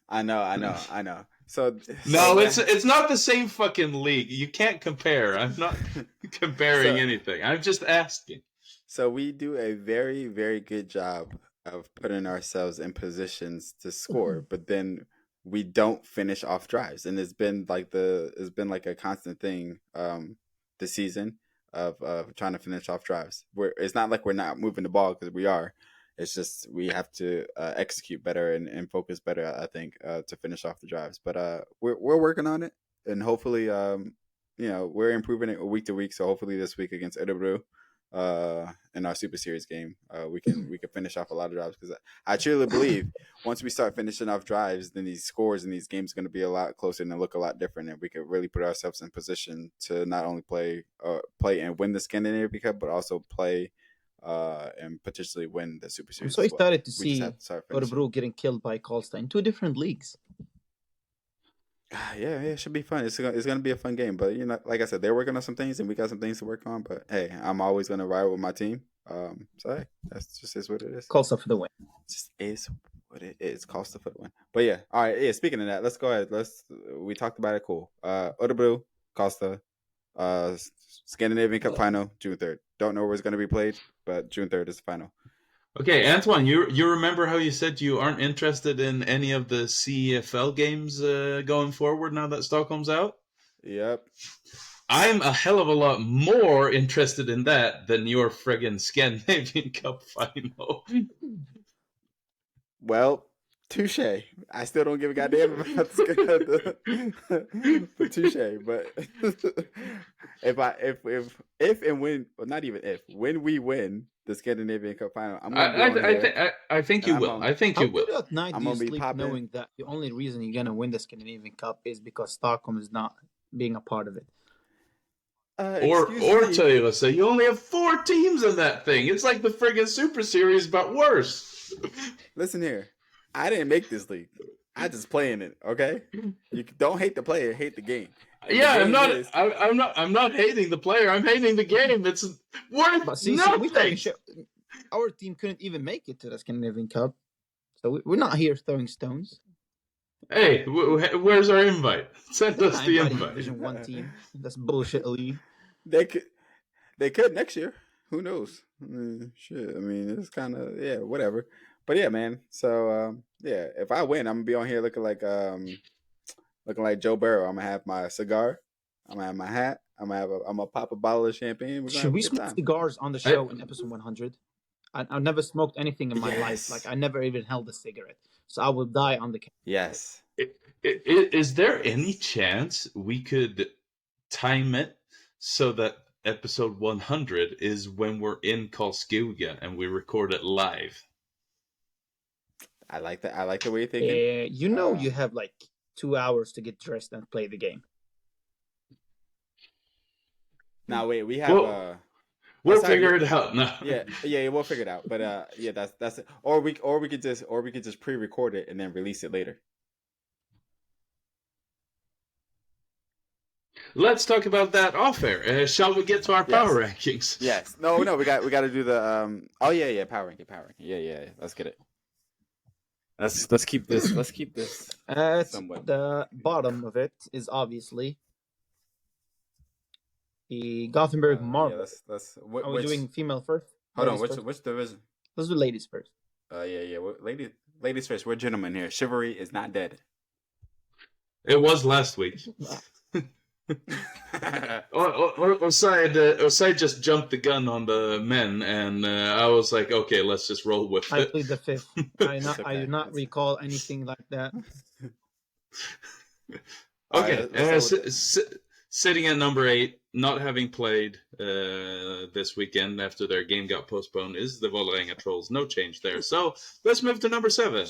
I know. So it's not the same fucking league. You can't compare. I'm not comparing anything. I'm just asking. So we do a very, very good job of putting ourselves in positions to score, but then we don't finish off drives, and it's been like a constant thing this season of trying to finish off drives. It's not like we're not moving the ball, because we are. It's just we have to execute better and focus better, I think, to finish off the drives. But we're working on it, and hopefully, we're improving it week to week. So hopefully this week against Örebro, in our Super Series game, we can finish off a lot of drives, because I truly believe once we start finishing off drives, then these scores in these games are going to be a lot closer and look a lot different, and we could really put ourselves in position to not only play and win the Scandinavian Cup, but also play and potentially win the Super I'm Series so as well. excited to We just see have to start finishing. Örebro getting killed by Karlstad in 2 different leagues. Yeah, it should be fun. It's gonna be a fun game, but like I said, they're working on some things, and we got some things to work on. But hey, I'm always gonna ride with my team. So hey, that's just is what it is. Karlstad for the win. It just is what it is. Costa for the win. But yeah, all right. Yeah, speaking of that, let's go ahead. We talked about it. Cool. Örebro, Costa, Scandinavian Cup final, June 3rd. Don't know where it's gonna be played, but June 3rd is the final. Okay, Antoine, you remember how you said you aren't interested in any of the CEFL games going forward now that Stockholm's out? Yep. I'm a hell of a lot more interested in that than your friggin' Scandinavian Cup final. Well, touche. I still don't give a goddamn about but touche. But if and when, well, not even if, when we win the Scandinavian Cup final, I'm gonna be on here. I think you will. I think How you will. good at night I'm do you gonna be sleep popping. knowing that the only reason you're gonna win the Scandinavian Cup is because Stockholm is not being a part of it? Or Tyler, you only have 4 teams in that thing. It's like the friggin' Super Series, but worse. Listen here, I didn't make this league. I just play in it. Okay, you don't hate the player, hate the game. And yeah, the game I'm not hating the player. I'm hating the game. It's worth But see, nothing. we talking shit. Our team couldn't even make it to the Scandinavian Cup, so we're not here throwing stones. Hey, where's our invite? Send us the invite. Division 1 team. That's bullshit league. They could next year. Who knows? Shit. I mean, it's kind of whatever. But yeah, man. So if I win, I'm gonna be on here looking like Joe Burrow. I'm gonna have my cigar. I'm gonna have my hat. I'm gonna pop a bottle of champagne. Should we smoke cigars on the show in episode 100? I've never smoked anything in my life. Like I never even held a cigarette, so I will die on the. Yes. Is there any chance we could time it so that episode 100 is when we're in Karlskoga and we record it live? I like that. I like the way you're thinking. You have like 2 hours to get dressed and play the game. Now wait, we have we'll figure it out. No. Yeah, we'll figure it out. But that's it. Or we could just pre-record it and then release it later. Let's talk about that off air. Shall we get to our power rankings? Yes. No. We got to do the power ranking. Yeah. Let's get it. Let's keep this. Somewhat. The bottom of it is obviously the Gothenburg Marvel. Are we doing female first? Hold on. Which division? Let's do ladies first. Ladies first. We're gentlemen here. Chivalry is not dead. It was last week. Osai just jumped the gun on the men, and I was like, okay, let's just roll with it. I plead the fifth. I do not recall anything like that. Okay, sitting at number 8, not having played this weekend after their game got postponed, is the Vålerenga Trolls. No change there. So let's move to number 7.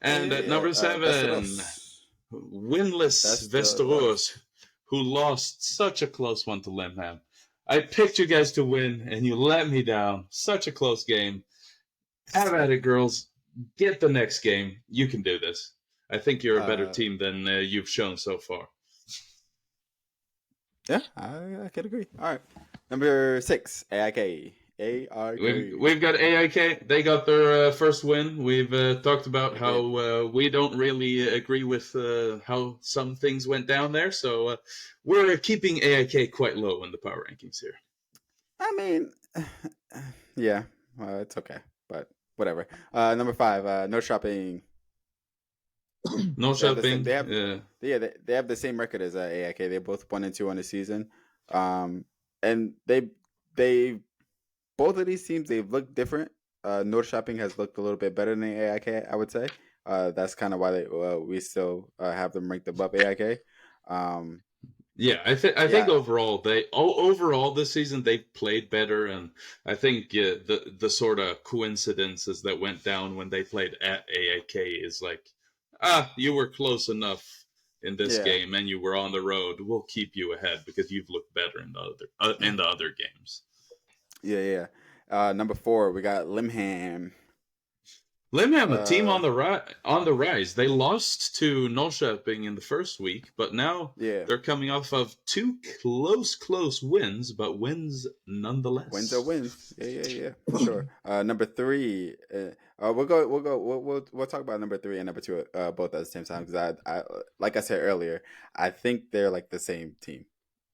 And at number 7... winless Västerås, who lost such a close one to Limham. I picked you guys to win, and you let me down. Such a close game. Have at it, girls. Get the next game. You can do this. I think you're a better team than you've shown so far. Yeah, I could agree. All right. Number 6, AIK. We've got AIK. They got their first win. We've talked about how we don't really agree with how some things went down there. So we're keeping AIK quite low in the power rankings here. I mean, yeah, it's okay. But whatever. Number 5, no shopping. Norrköping. They have the same record as AIK. They're both 1-2 on the season, and they both of these teams, they've looked different. Norrköping has looked a little bit better than AIK, I would say. That's kind of why we still have them ranked above AIK. Yeah, I think overall this season they've played better, and I think the sort of coincidences that went down when they played at AIK is like, you were close enough in this game, and you were on the road. We'll keep you ahead because you've looked better in the other games. Yeah. Number 4, we got Limham. Limham, a team on the rise. They lost to Norrköping in the first week, but now they're coming off of 2 close wins, but wins nonetheless. Wins are wins. Yeah, for sure. Number 3, we'll talk about number 3 and number 2 both at the same time because I like I said earlier, I think they're like the same team.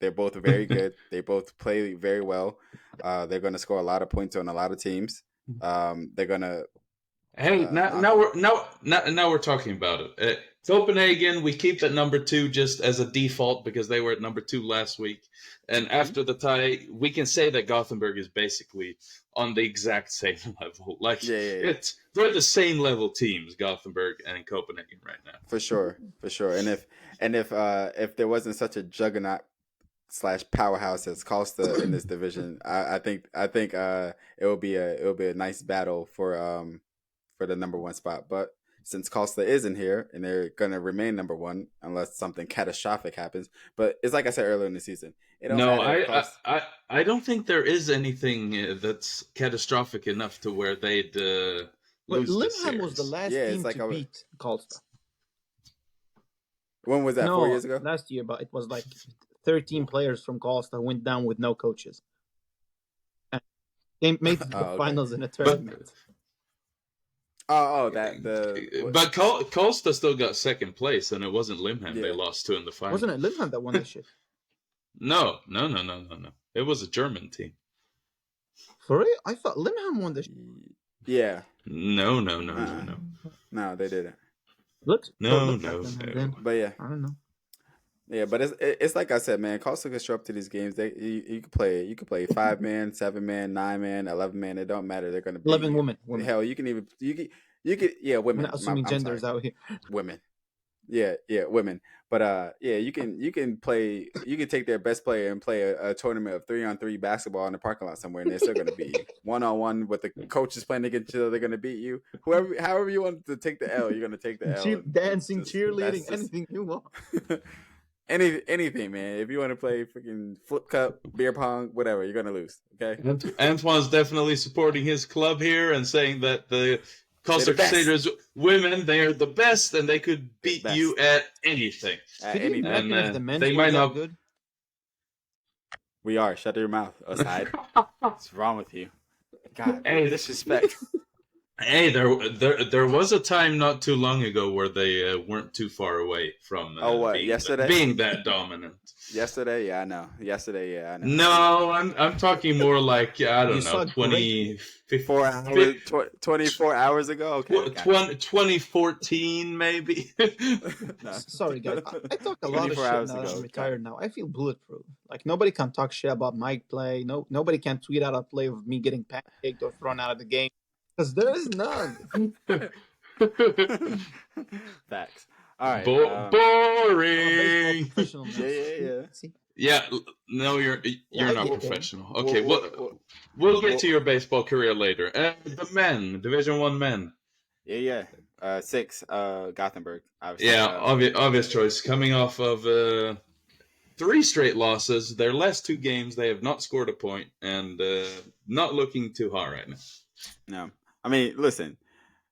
They're both very good. They both play very well. They're going to score a lot of points on a lot of teams. They're going to. Hey, now we're talking about it. Copenhagen, we keep at number 2 just as a default because they were at number 2 last week. And after the tie, we can say that Gothenburg is basically on the exact same level. Like they're the same level teams, Gothenburg and Copenhagen right now. For sure. And if there wasn't such a juggernaut / powerhouse as Karlstad in this division, I think it will be a nice battle for the number 1 spot. But since Karlstad isn't here and they're gonna remain number 1 unless something catastrophic happens. But it's like I said earlier in the season. I don't think there is anything that's catastrophic enough to where they'd lose Limham was the last team to beat Karlstad. When was that? 4 years ago? Last year, but it was like 13 players from Karlstad went down with no coaches. They made the finals in a tournament. But Karlstad still got second place, and it wasn't Limham they lost to in the final. Wasn't it Limham that won the shit? No. It was a German team. For real? I thought Limham won the shit. Yeah. No. No, they didn't. No. But yeah, I don't know. Yeah, but it's like I said, man. Karlstad can show up to these games. You could play 5-man, 7-man, 9-man, 11-man. It don't matter. They're gonna be 11 women. Hell, you can women. We're not assuming genders out here. Women. Yeah, women. But you can play. You can take their best player and play a tournament of 3-on-3 basketball in the parking lot somewhere, and they're still gonna beat you. 1-on-1 with the coaches playing against each other, they're gonna beat you. However you want to take the L, you're gonna take the L. Dancing, cheerleading, anything you want. Anything, man. If you want to play freaking flip cup, beer pong, whatever, you're gonna lose. Okay. Antoine's definitely supporting his club here and saying that the Karlstad Crusaders women, they are the best and they could beat you at anything. And if the men they might not. Good? We are. Shut your mouth, aside. What's wrong with you? God, disrespect. Hey, there was a time not too long ago where they weren't too far away from being that dominant. Yesterday, yeah, I know. No, I'm talking more like I don't know, 24 hours ago. Okay, 2014 maybe. No. Sorry, guys. I talk a lot of shit now that I'm retired now. I feel bulletproof. Like nobody can talk shit about my play. Nobody can tweet out a play of me getting pancaked or thrown out of the game. Because there is none. Facts. All right. Boring. Yeah. Yeah. No, you're not professional. Okay. We'll get to your baseball career later. The men, Division 1 men. Yeah. 6. Gothenburg. Obviously. Yeah. Obvious choice. Coming off of 3 straight losses. Their last 2 games, they have not scored a point and not looking too hot right now. No. I mean, listen,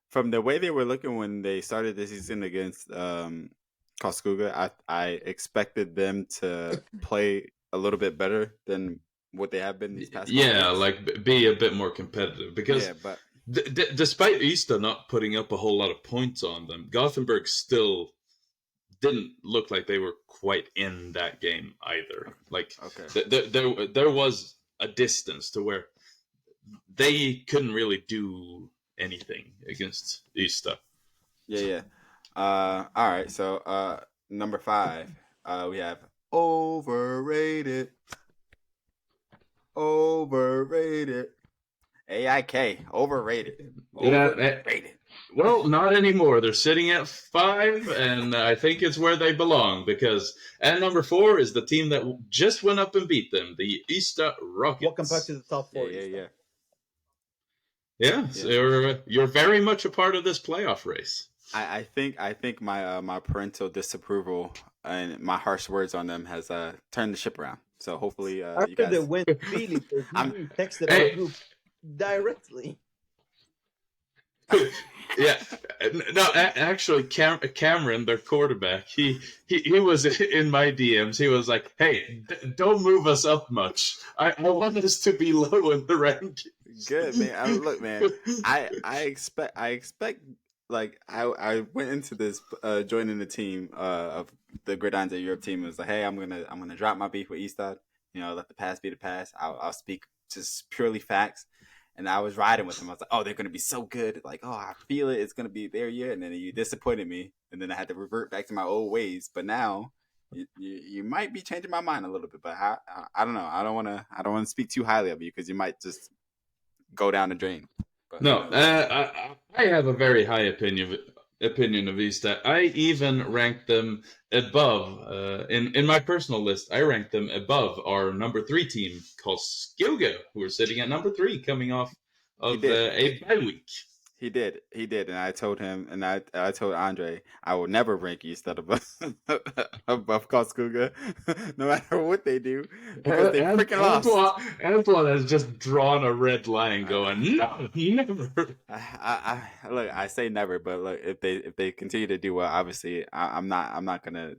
from the way they were looking when they started the season against Karlskoga, I expected them to play a little bit better than what they have been these past weeks. Like be a bit more competitive. Because despite Ystad not putting up a whole lot of points on them, Gothenburg still didn't look like they were quite in that game either. Like there was a distance to where they couldn't really do anything against Ystad. Yeah. All right. So, number 5, we have overrated. Overrated. AIK. Overrated. Yeah, Overrated. well, not anymore. They're sitting at 5, and I think it's where they belong because at number 4 is the team that just went up and beat them, the Easter Rockets. Welcome back to the top 4. Yeah. Yeah, so you're very much a part of this playoff race. I think my my parental disapproval and my harsh words on them has turned the ship around. So hopefully you After guys. the win, Billy texted Hey. our group directly. Yeah, no, actually, Cameron, their quarterback, he was in my DMs. He was like, "Hey, don't move us up much. I want us to be low in the rankings." Good, man. Look, man. I expect like I went into this joining the team of the Gridiron's at Europe team. It was like, hey, I'm gonna drop my beef with Eastad. You know, let the past be the past. I'll speak just purely facts. And I was riding with him. I was like, oh, they're gonna be so good. Like, oh, I feel it. It's gonna be their year. And then you disappointed me. And then I had to revert back to my old ways. But now you might be changing my mind a little bit. But I don't know. I don't wanna speak too highly of you because you might just go down the drain. But, No, I have a very high opinion of Eastat. I even ranked them above in my personal list. I ranked them above our number 3 team called Skilga, who are sitting at number 3, coming off of a bye week. He did, and I told him, and I told Andre, I will never rank Eastad above above Koskoga, no matter what they do, because they freaking lost. Antoine has just drawn a red line, going, "No, never." Look, I say never, but look, if they continue to do well, obviously, I'm not gonna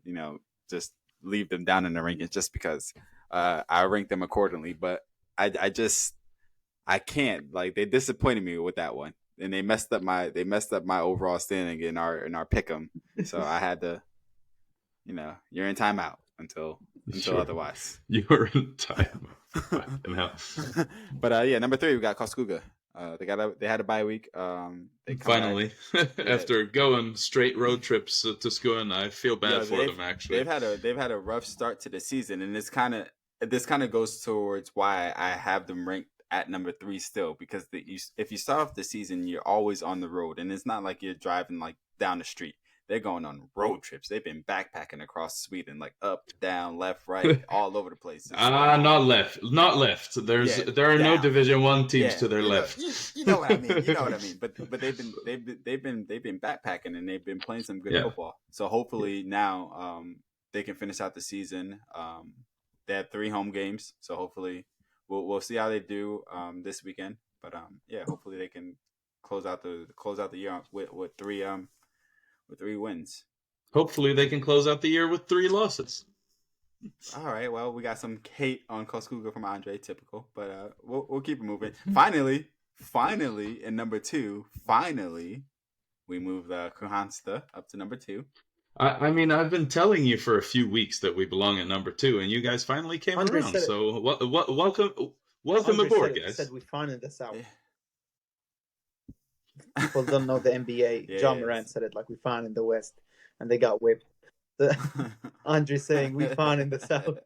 just leave them down in the rankings just because I rank them accordingly. But I can't, like, they disappointed me with that one. And they messed up my overall standing in our pick'em. So I had to, you're in timeout until otherwise. You're in timeout. But yeah, number 3 we got Koskoga. They had a bye week. They finally after going straight road trips to Skuen, I feel bad for them. Actually, they've had a rough start to the season, and this kind of goes towards why I have them ranked at number 3 still, because if you start off the season, you're always on the road, and it's not like you're driving like down the street. They're going on road trips. They've been backpacking across Sweden, like up, down, left, right, all over the place. Not left. There are no Division 1 teams to their left. You know what I mean. But they've been backpacking, and they've been playing some good football. So hopefully now they can finish out the season. They have 3 home games, so hopefully. We'll see how they do this weekend, but hopefully they can close out the year with 3 wins. Hopefully they can close out the year with 3 losses. All right, well, we got some hate on Koskoga from Andre, typical, but we'll keep it moving. Finally, in number 2, we moved Kristianstad up to number 2. I mean, I've been telling you for a few weeks that we belong at number 2, and you guys finally came Andre around. So welcome aboard, guys. Said we finally this out. People don't know the NBA. John Morant said it like we found in the West, and they got whipped. Andre saying we found in the South.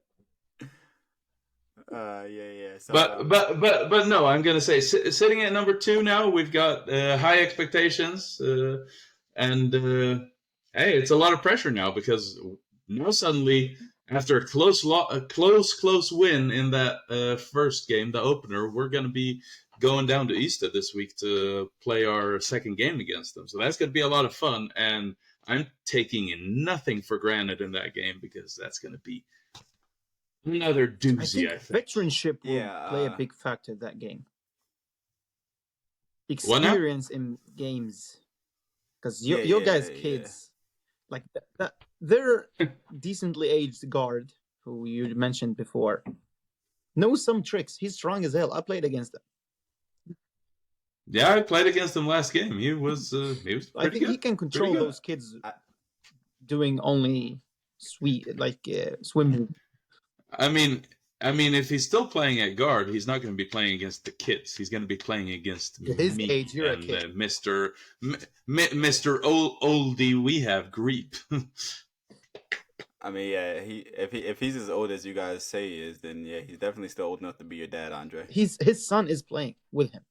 So, but no, I'm gonna say sitting at number 2 now. We've got high expectations, and. Hey, it's a lot of pressure now because now suddenly, after a close win in that first game, the opener, we're going to be going down to Easter this week to play our second game against them. So that's going to be a lot of fun, and I'm taking nothing for granted in that game because that's going to be another doozy. I think veteranship will play a big factor in that game. Experience in games, because your guys' kids. Like that, they're decently aged guard who you mentioned before. Knows some tricks. He's strong as hell. I played against him. Yeah, I played against him last game. He was pretty I think good. He can control those kids doing only swimming. I mean, I mean, if he's still playing at guard, he's not going to be playing against the kids. He's going to be playing against His me age, you're a and kid. Mr. Oldie. We have Greep. I mean, yeah, if he's as old as you guys say he is, then yeah, he's definitely still old enough to be your dad, Andre. His son is playing with him.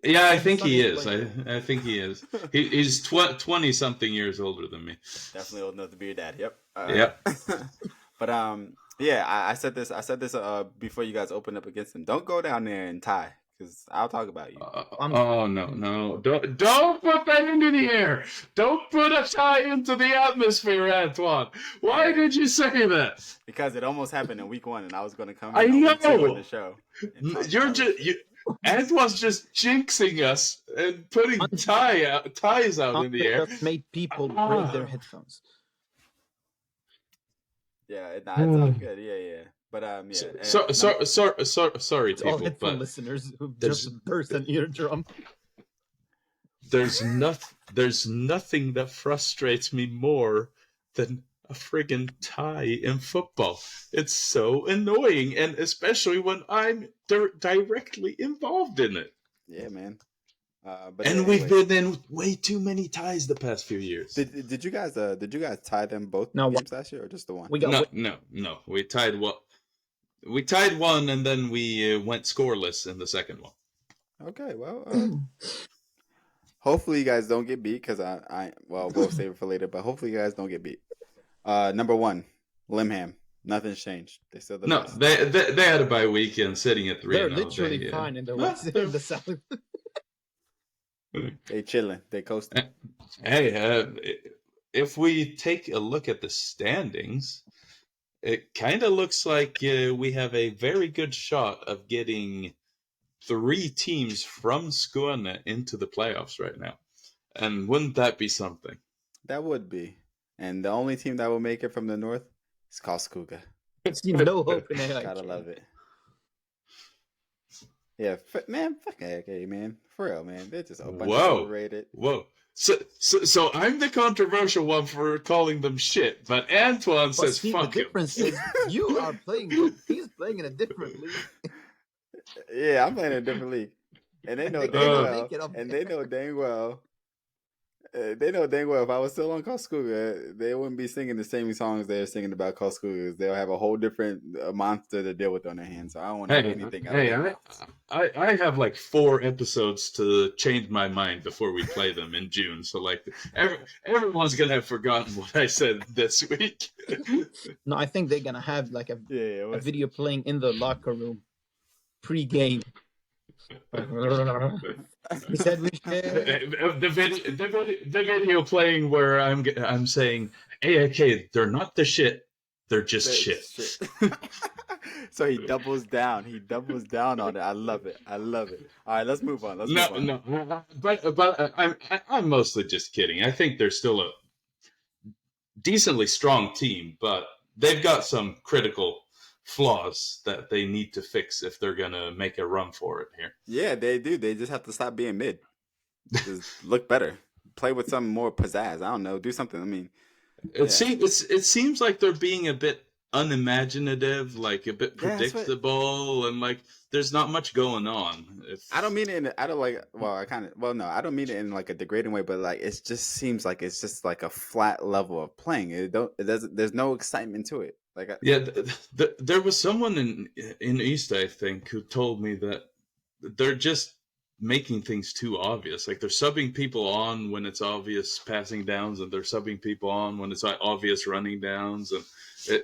Yeah, I His think son he is is. playing. I think he is. He's 20-something years older than me. Definitely old enough to be your dad. Yep. Yep. But yeah, I said this before you guys opened up against him. Don't go down there and tie, because I'll talk about you. Oh no! Don't put that into the air. Don't put a tie into the atmosphere, Antoine. Why did you say that? Because it almost happened in week 1, and I was going to come I in on know. week 2 on the show. Antoine's just jinxing us and putting ties out in the air. Just made people break their headphones. Yeah, it's all good. Yeah. But yeah. Sorry, It's all people, headphone but listeners who just burst an eardrum. there's nothing that frustrates me more than a friggin' tie in football. It's so annoying, and especially when I'm directly involved in it. Yeah, man. We've been in way too many ties the past few years. Did you guys tie them both games last year, or just the one? No. We tied what? We tied one, and then we went scoreless in the second one. Okay, well, hopefully you guys don't get beat, because we'll save it for later. But hopefully you guys don't get beat. Number 1, Limham. Nothing's changed. They still the best. They had a bye week and sitting at 3-0. They're literally fine in the West, in the South. They chilling. They coasting. Hey, if we take a look at the standings, it kind of looks like we have a very good shot of getting 3 teams from Skåne into the playoffs right now. And wouldn't that be something? That would be. And the only team that will make it from the north is Karlskoga. No hope in AIK. Gotta love it. Yeah, man, fuck AIK, man. For real, man. They're just a bunch of overrated. Whoa. So I'm the controversial one for calling them shit, but Antoine says fuck the difference is you are playing. He's playing in a different league. Yeah, I'm playing in a different league, and they know dang well. And they know dang well. If I was still on Karlskoga, they wouldn't be singing the same songs they're singing about Karlskoga. They'll have a whole different monster to deal with on their hands. So I don't want to do anything. I have like 4 episodes to change my mind before we play them in June. So like everyone's gonna have forgotten what I said this week. No, I think they're gonna have like a video playing in the locker room pre-game. He said we should. The video playing where I'm saying AIK, they're not the shit, they're just shit. So he doubles down. He doubles down on it. I love it. All right, let's move on. No. But I'm mostly just kidding. I think they're still a decently strong team, but they've got some critical flaws that they need to fix if they're gonna make a run for it here. Yeah, they do. They just have to stop being mid. Just look better. Play with some more pizzazz. I don't know. Do something. I mean, it seems like they're being a bit unimaginative, like a bit predictable, and like there's not much going on. I don't mean it. I don't mean it in like a degrading way, but like it just seems like it's just like a flat level of playing. There's no excitement to it. There was someone in East, I think, who told me that they're just making things too obvious. Like they're subbing people on when it's obvious passing downs, and they're subbing people on when it's obvious running downs, and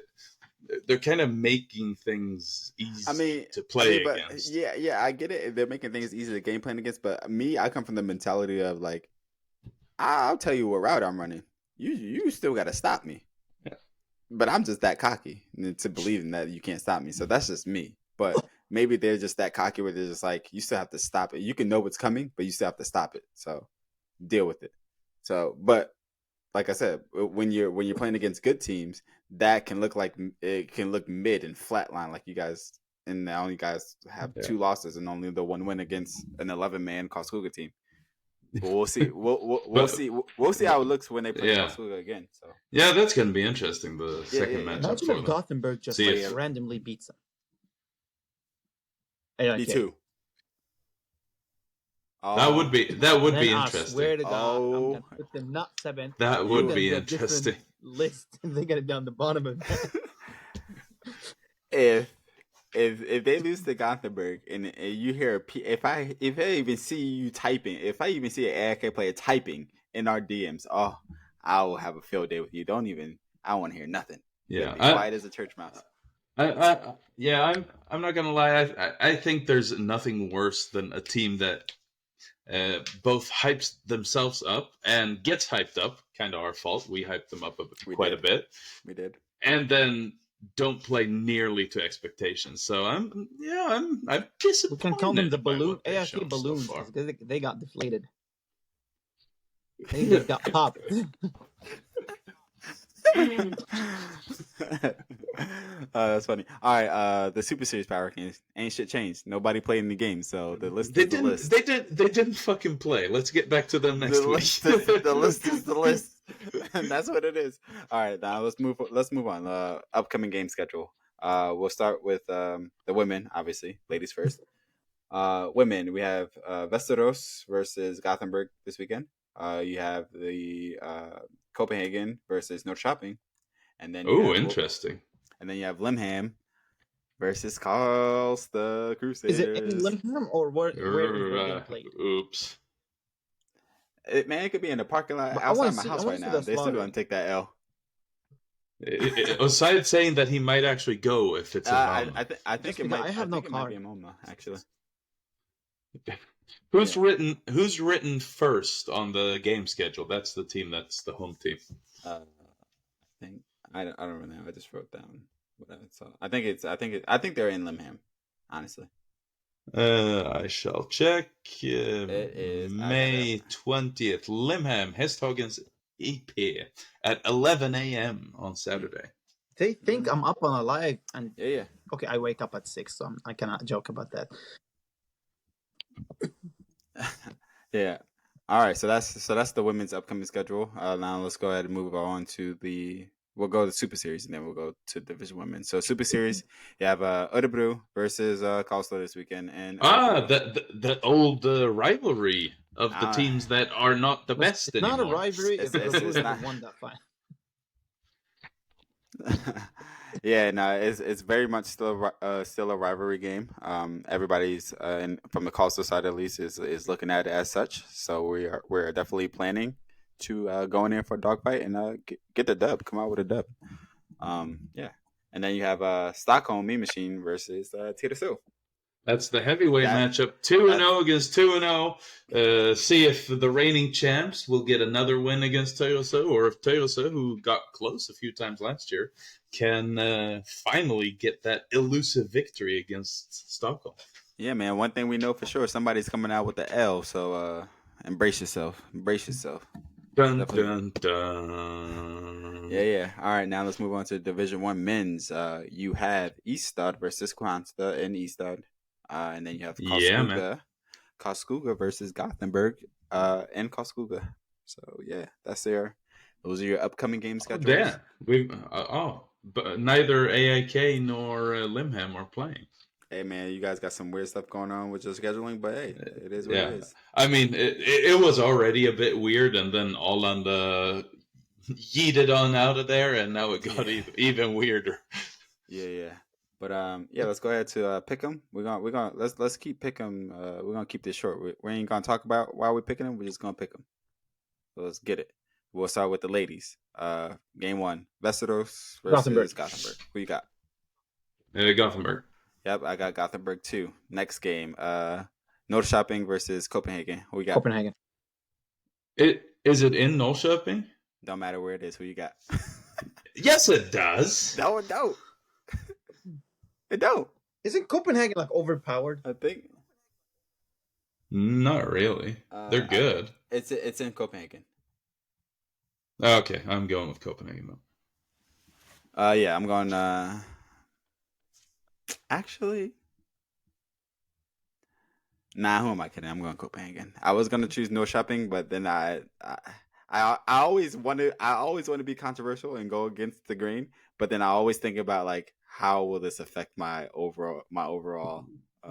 they're kind of making things easy to play against. Yeah, I get it. They're making things easy to game plan against, but I come from the mentality of like, I'll tell you what route I'm running. You still got to stop me. But I'm just that cocky to believe in that you can't stop me. So that's just me. But maybe they're just that cocky where they're just like, you still have to stop it. You can know what's coming, but you still have to stop it. So deal with it. So, but like I said, when you're playing against good teams, that can look like it can look mid and flatline like you guys. And now you guys have 2 losses and only the 1 win against an 11-man Karlskoga team. But we'll see. We'll But- see. We'll see how it looks when they play Yeah. Karlsruhe again. So Yeah, that's gonna be interesting. The second yeah. matchup Imagine for if them. Gothenburg just See like, if- randomly beats them. AIK. me too. That would be Then interesting. I swear to God, I'm Oh. gonna put them not 7. That They're would gonna be a different interesting. list. They're gonna be on the bottom of that. If they lose to Gothenburg and you hear if I even see you typing, if I even see an AIK player typing in our DMs, oh, I will have a field day with you. I want to hear nothing. You Yeah, gotta be quiet as a church mouse. I'm not gonna lie. I think there's nothing worse than a team that both hypes themselves up and gets hyped up. Kind of our fault. We hyped them up quite a bit. We did. And then don't play nearly to expectations. So I'm disappointed. We can call them the by balloon what they've AIK shown so balloons far. because they got deflated. They got popped. That's funny. All right, the Super Series Power Rankings ain't shit changed. Nobody played in the game, so the list They is the didn't. list. They didn't fucking play. Let's get back to them next The week. list is the list. And that's what it is. All right, now let's move on. Upcoming game schedule. We'll start with the women, obviously, ladies first. Women, we have Västerås versus Gothenburg this weekend. You have the Copenhagen versus Norrköping, and then Oh, interesting. And then you have Limham versus Karlstad Crusaders. Is it in Limham or where is the game played? Oops. It could be in the parking lot But outside my house right now. They still gonna take that L. Aside saying that he might actually go if it's at home. I think it might. I have no it car. might be in Malmö, actually. Who's written first on the game schedule? That's the team. That's the home team. I think I don't really know. I just wrote down what I saw. I think they're in Limham, honestly. I shall check. It is May 20th. Limham, Hästhagens EP at 11 a.m. on Saturday. They think I'm up on a live, and Yeah. okay, I wake up at 6, so I cannot joke about that. Yeah. All right. So that's the women's upcoming schedule. Now let's go ahead and move on to we'll go to Super Series and then we'll go to Division Women. So Super Series, you have Örebro versus Karlstad this weekend, and the old rivalry of the teams that are not the best It's anymore. not a rivalry if It's the not. won that fight. Yeah, no, it's very much still a rivalry game. Everybody's from the Karlstad side at least is looking at it as such. So we're definitely planning to go in there for a dogfight and get the dub, come out with a dub. Yeah, and then you have Stockholm Mean Machine versus Tyresö. That's the heavyweight matchup. 2-0 against 2-0. See if the reigning champs will get another win against Tyresö, or if Tyresö, who got close a few times last year, can finally get that elusive victory against Stockholm. Yeah, man. One thing we know for sure, somebody's coming out with the L. So embrace yourself. Dun, dun, dun. Yeah. All right, now let's move on to Division 1 men's. You have Ystad versus Kristianstad in Ystad. And then you have Karlskoga versus Gothenburg in Karlskoga. So yeah, those are your upcoming game schedules. But neither AIK nor Limham are playing. Hey man, you guys got some weird stuff going on with your scheduling, but hey, it is what it is. I mean, it was already a bit weird, and then Åland yeeted on out of there, and now it got even weirder. Yeah. But let's go ahead to pick them. Let's keep pick them. We're gonna keep this short. We ain't gonna talk about why we're picking them. We're just gonna pick them. So let's get it. We'll start with the ladies. Game 1, Västerås versus Gothenburg. Who you got? Gothenburg. Yep, I got Gothenburg too. Next game, Norrköping versus Copenhagen. Who you got? Copenhagen. Is it in Norrköping? Don't matter where it is. Who you got? Yes, it does. No, it don't. It don't. Isn't Copenhagen like overpowered? I think. Not really. They're good. It's in Copenhagen. Okay, I'm going with Copenhagen though. Yeah, I'm going. Actually, Nah, who am I kidding? I'm going Copenhagen. I was gonna choose Norrköping, but then I always want to be controversial and go against the grain. But then I always think about like how will this affect my overall.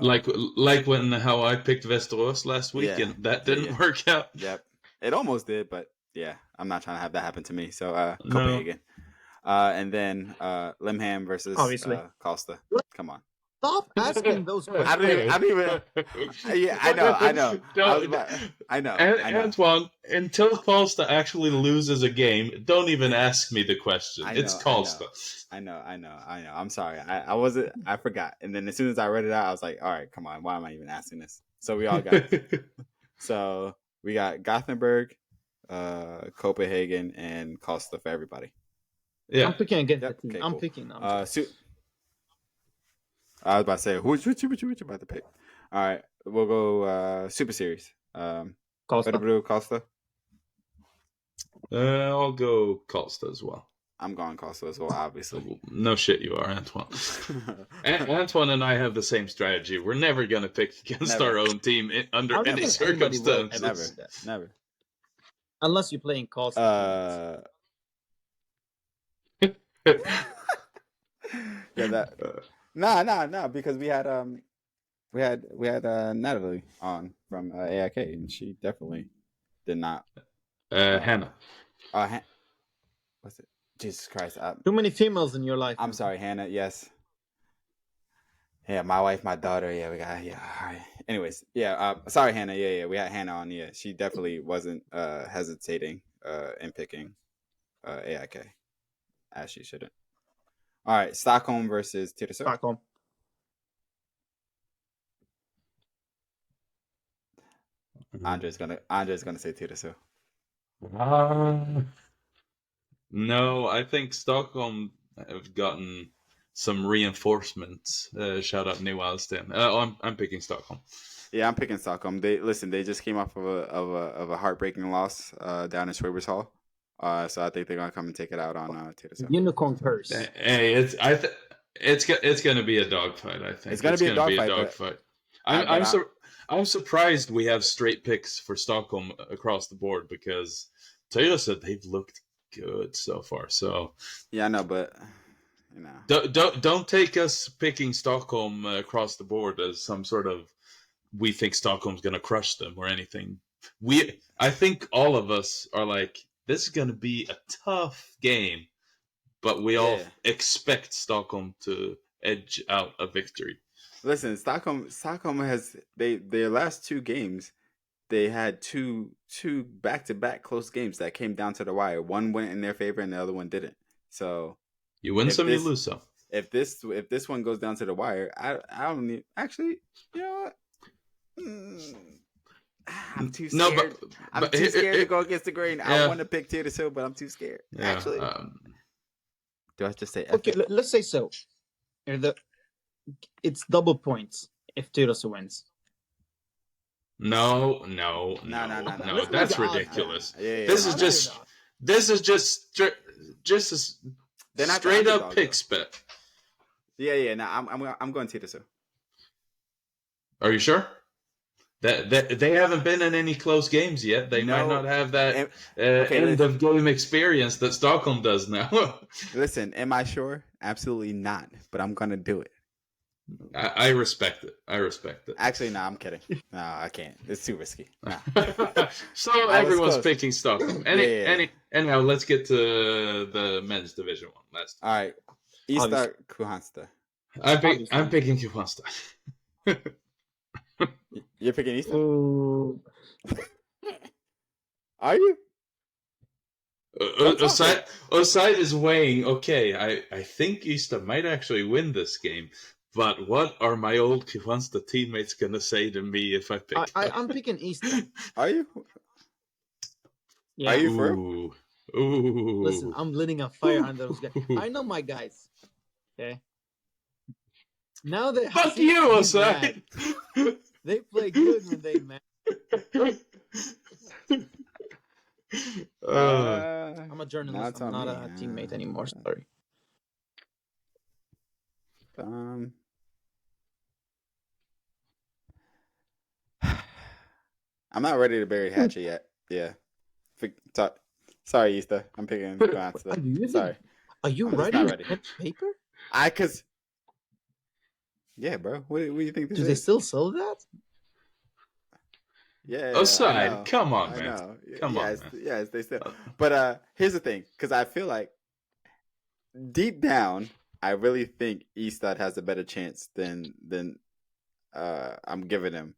Like when how I picked Västerås last week, Yeah. and that Yeah, didn't yeah. work out. Yep, it almost did, but yeah, I'm not trying to have that happen to me. So No. Copenhagen, and then Limham versus Obviously. Costa. Come on. Stop asking those questions. I don't even. Yeah, I know. I know. Antoine, until Costa actually loses a game, don't even ask me the question. It's Costa. I know. I'm sorry. I forgot. And then as soon as I read it out, I was like, all right, come on. Why am I even asking this? So we all got it. So we got Gothenburg, Copenhagen, and Costa for everybody. Yeah. I'm picking against the team. Okay, I'm cool. picking. I was about to say, what you about to pick? All right, we'll go Super Series. Costa. Costa. I'll go Costa as well. I'm going Costa as well, obviously. No shit, you are, Antoine. Antoine and I have the same strategy. We're never going to pick against our own team under any circumstances. Never. Unless you're playing Costa. Yeah, that. Nah, because we had Natalie on from AIK, and she definitely did not. Hannah. What's it? Jesus Christ! Too many females in your life. I'm sorry, Hannah. Yes. Yeah, my wife, my daughter. Yeah, we got. Yeah. All right. Anyways, yeah. Sorry, Hannah. Yeah. We had Hannah on. Yeah, she definitely wasn't hesitating in picking AIK, as she shouldn't. All right, Stockholm versus Tyresö. Stockholm. Andre's gonna say Tyresö. No, I think Stockholm have gotten some reinforcements. Shout out New Alston. I'm picking Stockholm. Yeah, I'm picking Stockholm. They just came off of a heartbreaking loss down in Schwabers Hall. So I think they're gonna come and take it out on Tyresö. Unicorn curse. Hey, it's gonna be a dogfight. I think it's gonna be a dogfight. I'm surprised we have straight picks for Stockholm across the board because Taylor said they've looked good so far. So yeah, I know, but you know, don't take us picking Stockholm across the board as some sort of we think Stockholm's gonna crush them or anything. I think all of us are like, this is gonna be a tough game, but we all expect Stockholm to edge out a victory. Listen, Stockholm has their last two games, they had two back-to-back close games that came down to the wire. One went in their favor and the other one didn't. So you win some, you lose some. If this one goes down to the wire, I don't need. Actually, you know what? I'm too scared. I'm too scared to go against the grain. Yeah. I want to pick Tyresö, but I'm too scared. Yeah, actually, do I just say okay? Let's say so. It's double points if Tyresö wins. No. That's ridiculous. Yeah. This is just a straight up pick bet. Yeah. No, I'm going Tyresö. Are you sure? That they haven't been in any close games yet. They might not have that end of game experience that Stockholm does now. Listen, am I sure? Absolutely not. But I'm gonna do it. I respect it. Actually, no, I'm kidding. No, I can't. It's too risky. No. So everyone's picking Stockholm. Anyhow, let's get to the men's division one. All right, Ystad Kristianstad. I'm picking Kristianstad. You're picking Ystad? Are you? Oside is weighing, okay, I think Ystad might actually win this game, but what are my old Kristianstad teammates going to say to me if I pick I'm picking Ystad. Are you? Yeah. Are you for real? Ooh. Listen, I'm letting a fire under those guys. I know my guys. Okay? Now they fuck you, Oside! They play good when they match. I'm a journalist. I'm not a teammate anymore. Sorry. I'm not ready to bury Hatchet yet. Yeah. Sorry, Easter. I'm picking Kristianstad. Are you Sorry. Are you I'm just writing not a ready. pen and paper? Yeah, bro. What do you think this Do is? they still sell that? Yeah, Aside, come on, I man. know. Come on, man. Yes, they still. But here's the thing, because I feel like deep down, I really think Eastad has a better chance than I'm giving him.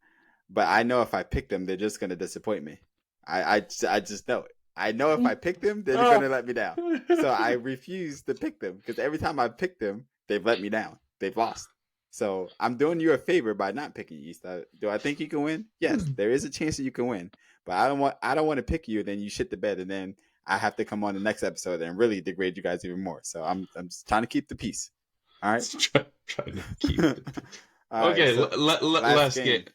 But I know if I pick them, they're just gonna disappoint me. I just know it. I know if I pick them, they're gonna let me down. So I refuse to pick them because every time I pick them, they've let me down. They've lost. So I'm doing you a favor by not picking East. Do I think you can win? Yes, there is a chance that you can win. But I don't want to pick you. Then you shit the bed, and then I have to come on the next episode and really degrade you guys even more. So I'm just trying to keep the peace. All right. Trying to keep it. All Okay, right, so last game.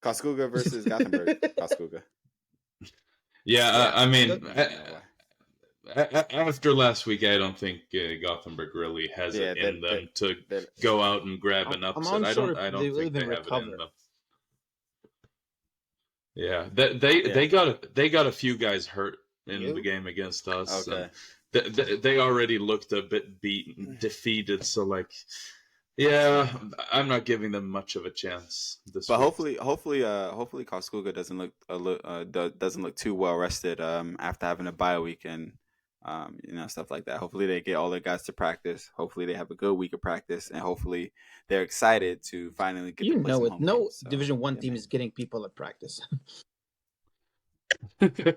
Karlskoga versus Gothenburg. Karlskoga. Yeah, I mean, Yeah. after last week, I don't think Gothenburg really has it in them to go out and grab an upset. I'm I unsure don't if think will they even have recover. it in them. Yeah, they got a few guys hurt in the game against us. Okay. And they already looked a bit beaten, defeated. So like, yeah, I'm not giving them much of a chance this But week. hopefully, Karlskoga doesn't look too well rested after having a bye week and stuff like that. Hopefully they get all their guys to practice. Hopefully they have a good week of practice, and hopefully they're excited to finally get to play some home No games. So, Division 1 team is getting people at practice. Hey,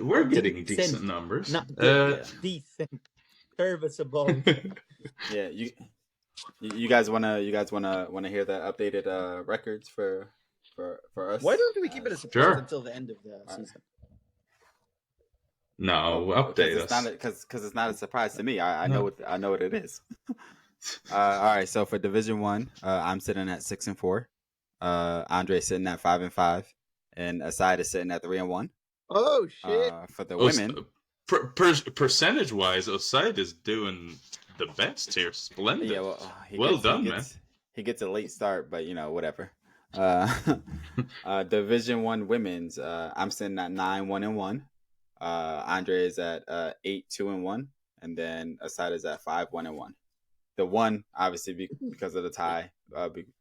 we're getting decent numbers. Not good, decent, serviceable. Yeah, you guys wanna hear the updated records for us? Why don't we keep it a surprise until the end of the season? No, update us. Because it's not a surprise to me. I know what it is. All right, so for Division 1, I'm sitting at 6-4. Andre's sitting at 5-5, and Aside is sitting at 3-1. Oh shit! For the women, percentage wise, Aside is doing the best here. Splendid. Yeah, well done, man. He gets a late start, but whatever. Division 1 women's, I'm sitting at 9-1-1. Andre is at 8-2-1, and then Aside is at 5-1-1. The one, obviously, because of the tie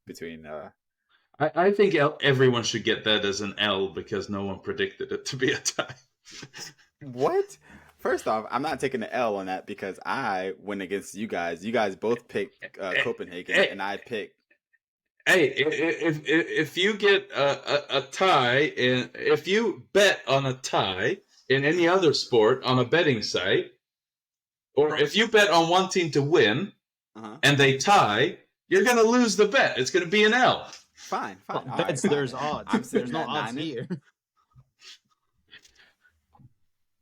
between. I think everyone should get that as an L because no one predicted it to be a tie. What? First off, I'm not taking the L on that because I went against you guys. You guys both picked Copenhagen, and I picked. Hey, if you get a tie, if you bet on a tie in any other sport on a betting site, or if you bet on one team to win and they tie, you're going to lose the bet. It's going to be an L. Fine. There's odds. There's no odds here.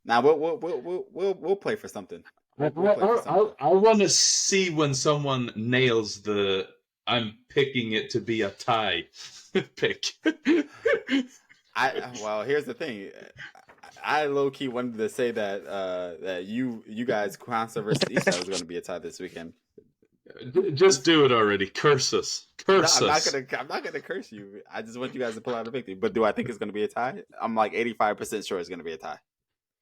Now we'll play for something. I want to see when someone nails the "I'm picking it to be a tie" pick. Well, here's the thing. I low key wanted to say that that you guys Kristianstad versus East was going to be a tie this weekend. Just do it already. Curse us. I'm not gonna curse you. I just want you guys to pull out a victory. But do I think it's gonna be a tie? I'm like 85% sure it's gonna be a tie.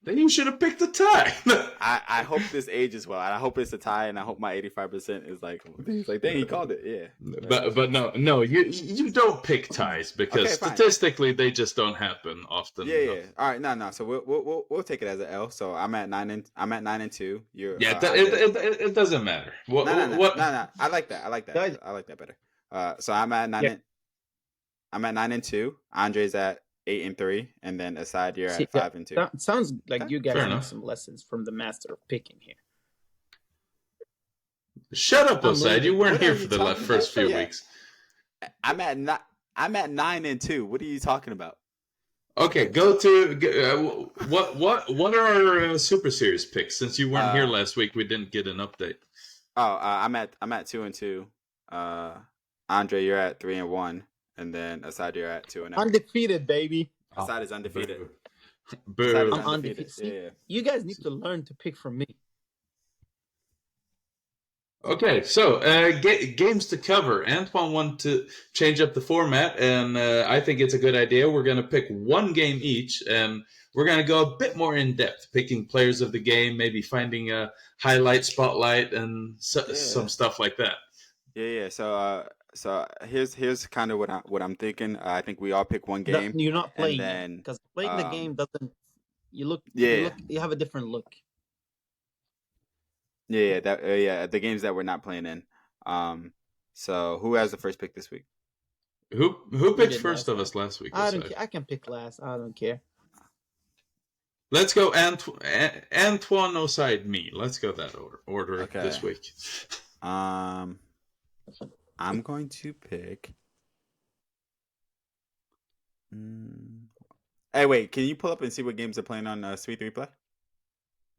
Then you should have picked the tie. I hope this ages well, and I hope it's a tie, and I hope my 85% is like he's like, dang, he called it, yeah. But no, you don't pick ties because statistically they just don't happen often. Yeah. All right, no. So we'll take it as an L. So I'm at 9-2. You're it doesn't matter. No. I like that. Guys, I like that better. So I'm at 9-2. Andre's at 8-3, and then Aside you're at 5-2. That sounds like you guys need some lessons from the master of picking here. Shut up, Aside. You weren't here for the first few weeks. I'm at 9-2. What are you talking about? Okay, go to what are our Super Series picks? Since you weren't here last week, we didn't get an update. I'm at 2-2. Andre, you're at 3-1. And then Aside, you're at 2-0. Undefeated, baby. Aside is undefeated. I'm undefeated. See, you guys need to learn to pick from me. Okay, so games to cover. Antoine wanted to change up the format, and I think it's a good idea. We're going to pick one game each, and we're going to go a bit more in depth, picking players of the game, maybe finding a highlight, spotlight, and some stuff like that. Yeah. So here's kind of what I'm thinking. I think we all pick one game, You're not and playing it then because playing the game doesn't. You yeah, have a different look. the games that we're not playing in. So who has the first pick this week? Who We picked did first last of time. us last week? I don't care. I can pick last. I don't care. Let's go Antoine Oside me. Let's go that order Okay. this week. I'm going to pick. Hey, wait! Can you pull up and see what games they're playing on Sweet 3 Play?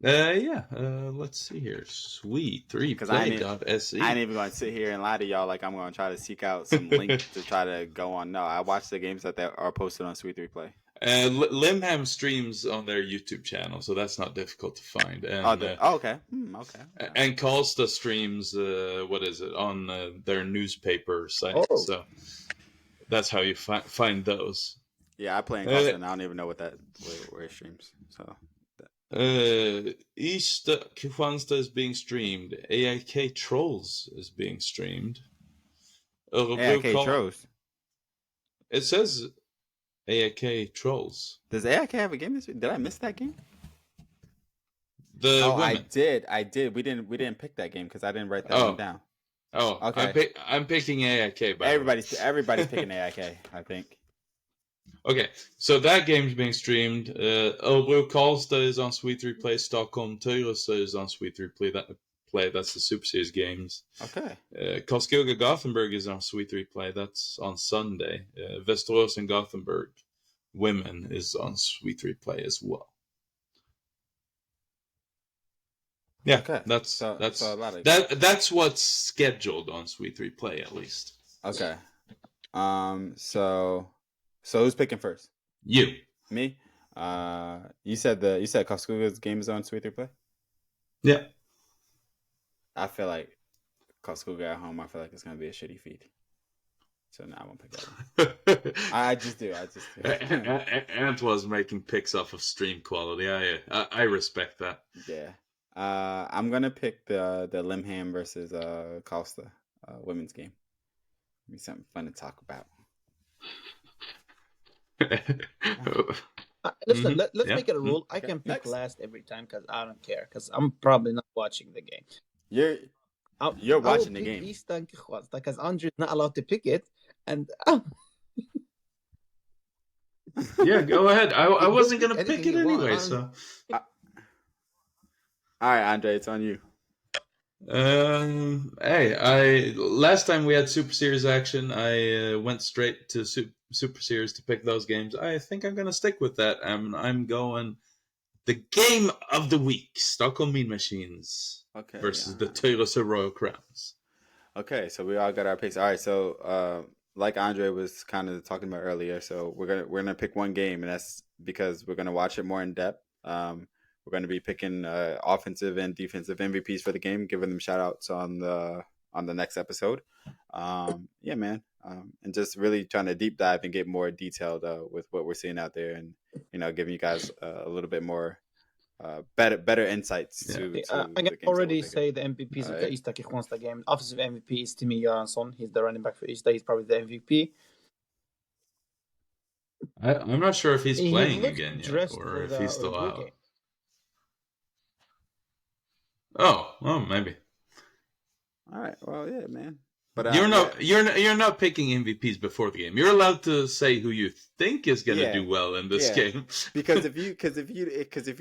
Yeah. Let's see here. Sweet3play.se. I ain't even going to sit here and lie to y'all like I'm going to try to seek out some link to try to go on. No, I watch the games that are posted on Sweet 3 Play. Limham streams on their YouTube channel, so that's not difficult to find. And, okay. And Karlstad streams, what is it, on their newspaper site. Oh. So that's how you find those. Yeah, I play in Karlstad, and I don't even know where it streams. So. East Kristianstad is being streamed. AIK Trolls is being streamed. AIK Trolls? It says AIK Trolls. Does AIK have a game this week? Did I miss that game? Women. I did. We didn't pick that game because I didn't write that one down. Oh, okay. I'm picking AIK. Everybody's picking AIK, I think. Okay, so that game's being streamed. Örebro Karlstad is on Sweet 3 Play. Stockholm Tyresö is on Sweet 3 Play. That's the Super Series games. Okay. Karlskoga Gothenburg is on Sweet 3 Play. That's on Sunday. Västerås and Gothenburg Women is on Sweet 3 Play as well. Yeah, okay. That's a lot of that's what's scheduled on Sweet 3 Play at least. Okay. So who's picking first? You. Me? You said Karlskoga's game is on Sweet 3 Play? Yeah. I feel like Karlskoga at home, I feel like it's gonna be a shitty feed. So now I won't pick that one. I just do. Antoine's making picks off of stream quality. I respect that. Yeah. I'm gonna pick the Limham versus Karlstad women's game. It'll be something fun to talk about. Listen, let's make it a rule. I can pick last every time because I don't care because I'm probably not watching the game. You're watching the game. Because Andrew's not allowed to pick it, and yeah, go ahead. I wasn't gonna pick it anyway. So, all right, Andre, it's on you. Hey, last time we had Super Series action, I went straight to Super Series to pick those games. I think I'm gonna stick with that. I'm going the game of the week: Stockholm Mean Machines versus the Tyresö Royal Crowns. Okay, so we all got our picks. All right, so like Andre was kind of talking about earlier, so we're gonna pick one game, and that's because we're gonna watch it more in depth. We're going to be picking offensive and defensive MVPs for the game, giving them shout outs on the next episode. Yeah, man. And just really trying to deep dive and get more detailed with what we're seeing out there, and giving you guys a little bit more better insights to I can already say the MVPs of the Ystad Kristianstad game. Offensive MVP is Timmy Göransson. He's the running back for Ystad. He's probably the MVP. I'm not sure if he's playing again yet, or if he's still out. Game. Oh, maybe. All right. Well, yeah, man. But you're not picking MVPs before the game. You're allowed to say who you think is going to do well in this game. because if you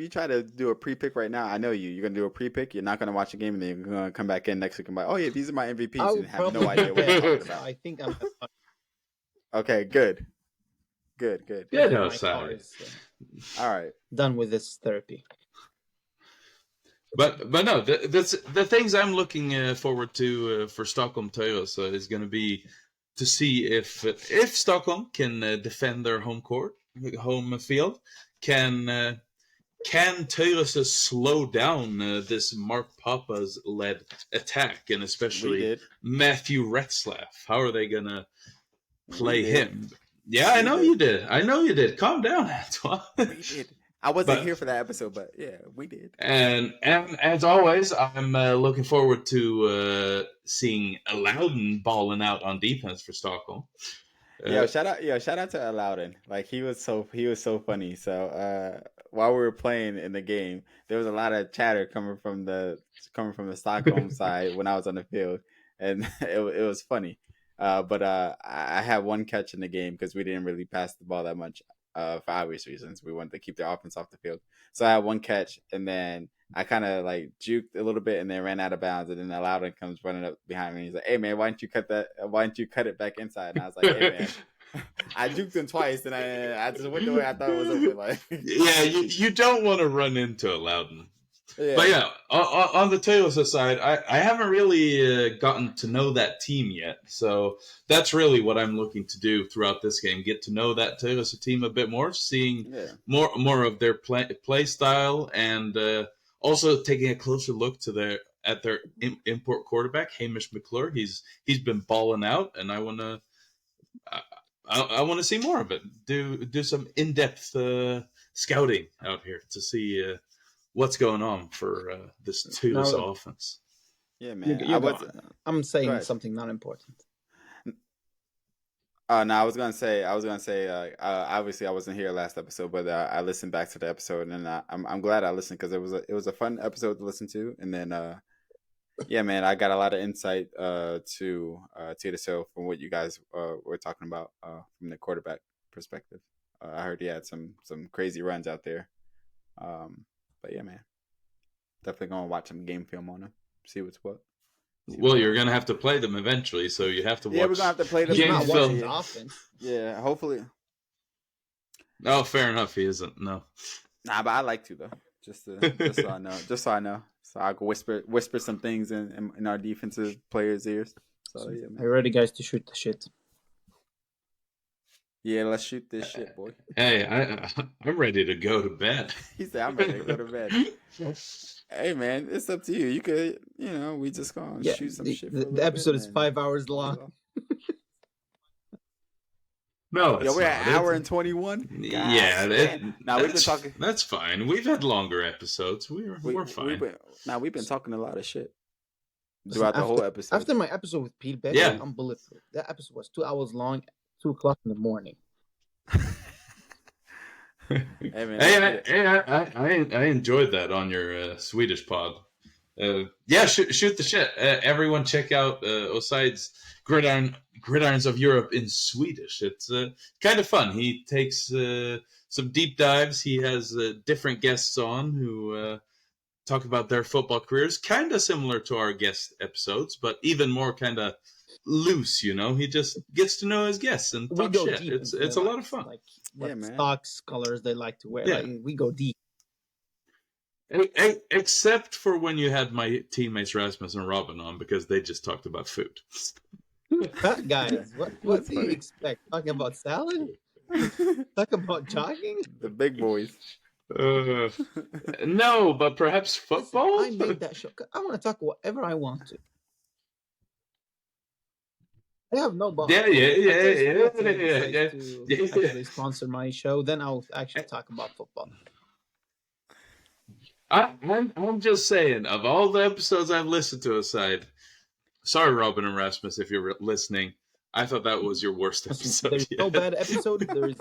try to do a pre-pick right now, I know you're going to do a pre-pick. You're not going to watch the game, and then you're going to come back in next week and be like, oh yeah, these are my MVPs, and have no idea what you're talking about. I think I'm. Okay. Good. No, sorry. All right. Done with this therapy. But no, the things I'm looking forward to for Stockholm Tyresö is going to be to see if Stockholm can defend their home field, can can Taylor slow down this Mark Papa's led attack, and We especially did. Matthew Retzlaff? How are they gonna We play did. him? Yeah, I We know did. you did. I know you did. Calm down, Antoine. We did. I wasn't But here for that episode, but yeah, we did. and as always, I'm looking forward to seeing Loudon balling out on defense for Stockholm. Shout out to Loudon. Like he was so funny. So while we were playing in the game, there was a lot of chatter coming from the Stockholm side when I was on the field, and it was funny. But I had one catch in the game because we didn't really pass the ball that much for obvious reasons. We wanted to keep the offense off the field. So I had one catch, and then I kind of like juked a little bit, and then ran out of bounds. And then Loudon comes running up behind me. He's like, "Hey man, why don't you cut that? Why don't you cut it back inside?" And I was like, "Hey man." I juked him twice, and I just went the way I thought it was open. Like, Yeah, you don't want to run into Loudon. yeah. But yeah, on the Taylor side, I haven't really gotten to know that team yet. So that's really what I'm looking to do throughout this game. Get to know that Taylor team a bit more, seeing more of their play style, and also taking a closer look to their import quarterback, Hamish McClure. He's been balling out, and I want to I want to see more of it. Do some in-depth scouting out here to see what's going on for this Taylor's Now, offense. Yeah, man. I'm Go saying ahead. something not important. No, I was gonna say, obviously I wasn't here last episode, but I listened back to the episode, and I'm glad I listened because it was a fun episode to listen to, and then yeah, man, I got a lot of insight to the show from what you guys were talking about from the quarterback perspective. I heard he had some crazy runs out there, but yeah, man, definitely gonna watch some game film on him, see what's what. Well, you're gonna have to play them eventually, so you have to watch. Yeah, we're gonna have to play them. He's game not film. watching the offense. Yeah, hopefully. Oh, fair enough. He isn't. No. Nah, but I like to though. Just so I know. Just so I know. So I can whisper some things in our defensive players' ears. So yeah, Are man. you ready, guys, to shoot the shit? Yeah, let's shoot this shit, boy. Hey, I'm ready to go to bed. He said I'm ready to go to bed. Hey man, it's up to you. You could, we just gonna shoot some shit. For The episode is 5 hours long. No, we're at an hour and 21. Yeah, now we've been talking. That's fine. We've had longer episodes. We're fine. We've been talking a lot of shit throughout the whole episode. After my episode with Pete Beck, I'm bulletproof. That episode was 2 hours long, 2:00 in the morning. Hey, man, I enjoyed that on your Swedish pod. Yeah, shoot the shit. Everyone check out Oside's Gridirons of Europe in Swedish. It's kind of fun. He takes some deep dives. He has different guests on who talk about their football careers, kind of similar to our guest episodes, but even more kind of loose. He just gets to know his guests and talk shit. It's a lot of fun. Like what stocks, colors they like to wear. Yeah. Like, we go deep. Except for when you had my teammates Rasmus and Robin on, because they just talked about food. Guys, what do you expect? Talking about salad? Talk about jogging? The big boys. No, but perhaps football? Listen, I made that show. I want to talk whatever I want to. I have no boss. Yeah. Actually sponsor my show, then I'll actually talk about football. I'm just saying, of all the episodes I've listened to aside, sorry, Robin and Rasmus, if you're listening, I thought that was your worst episode. There's no bad episode. There's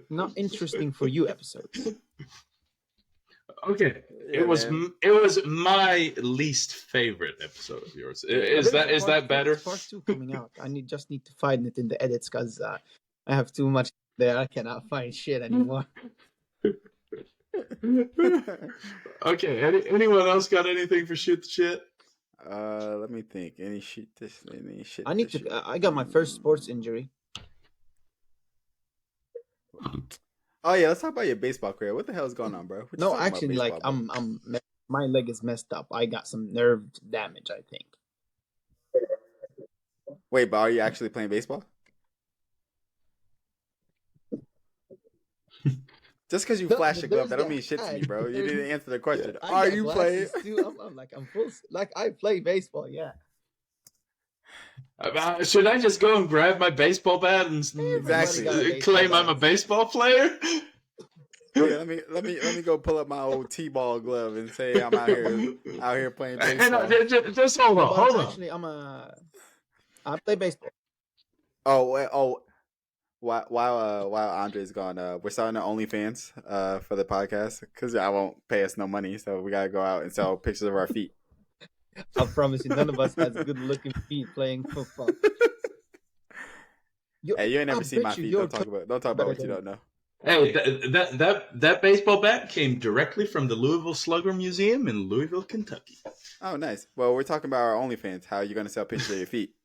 not interesting for you episodes. Okay, it was my least favorite episode of yours. Is that better? Part 2 coming out. I just need to find it in the edits because I have too much there. I cannot find shit anymore. Okay. Anyone else got anything for shoot the shit? Let me think. Any shit. I got my first sports injury. Oh yeah, let's talk about your baseball career. What the hell is going on, bro? No, actually, like my leg is messed up. I got some nerve damage, I think. Wait, but are you actually playing baseball? Just because you No, flash a but glove, there's that don't the mean shit to me, hat. bro. You There's- didn't answer the question. I Are got you playing? glasses too. I'm full. Like I play baseball. Yeah. Should I just go and grab my baseball bat and Exactly. got a baseball claim I'm a bat. baseball player? Yeah, let me go pull up my old T-ball glove and say I'm out here playing Hang on, baseball. just hold No, on, but hold on. actually, I play baseball. Oh, wait, oh. While Andre's gone, we're starting the OnlyFans for the podcast because I won't pay us no money, so we gotta go out and sell pictures of our feet. I promise you, none of us has good-looking feet playing football. Hey, you ain't never I seen my bet you feet. your Don't talk about what you don't know. Hey, that baseball bat came directly from the Louisville Slugger Museum in Louisville, Kentucky. Oh, nice. Well, we're talking about our OnlyFans. How are you gonna sell pictures of your feet?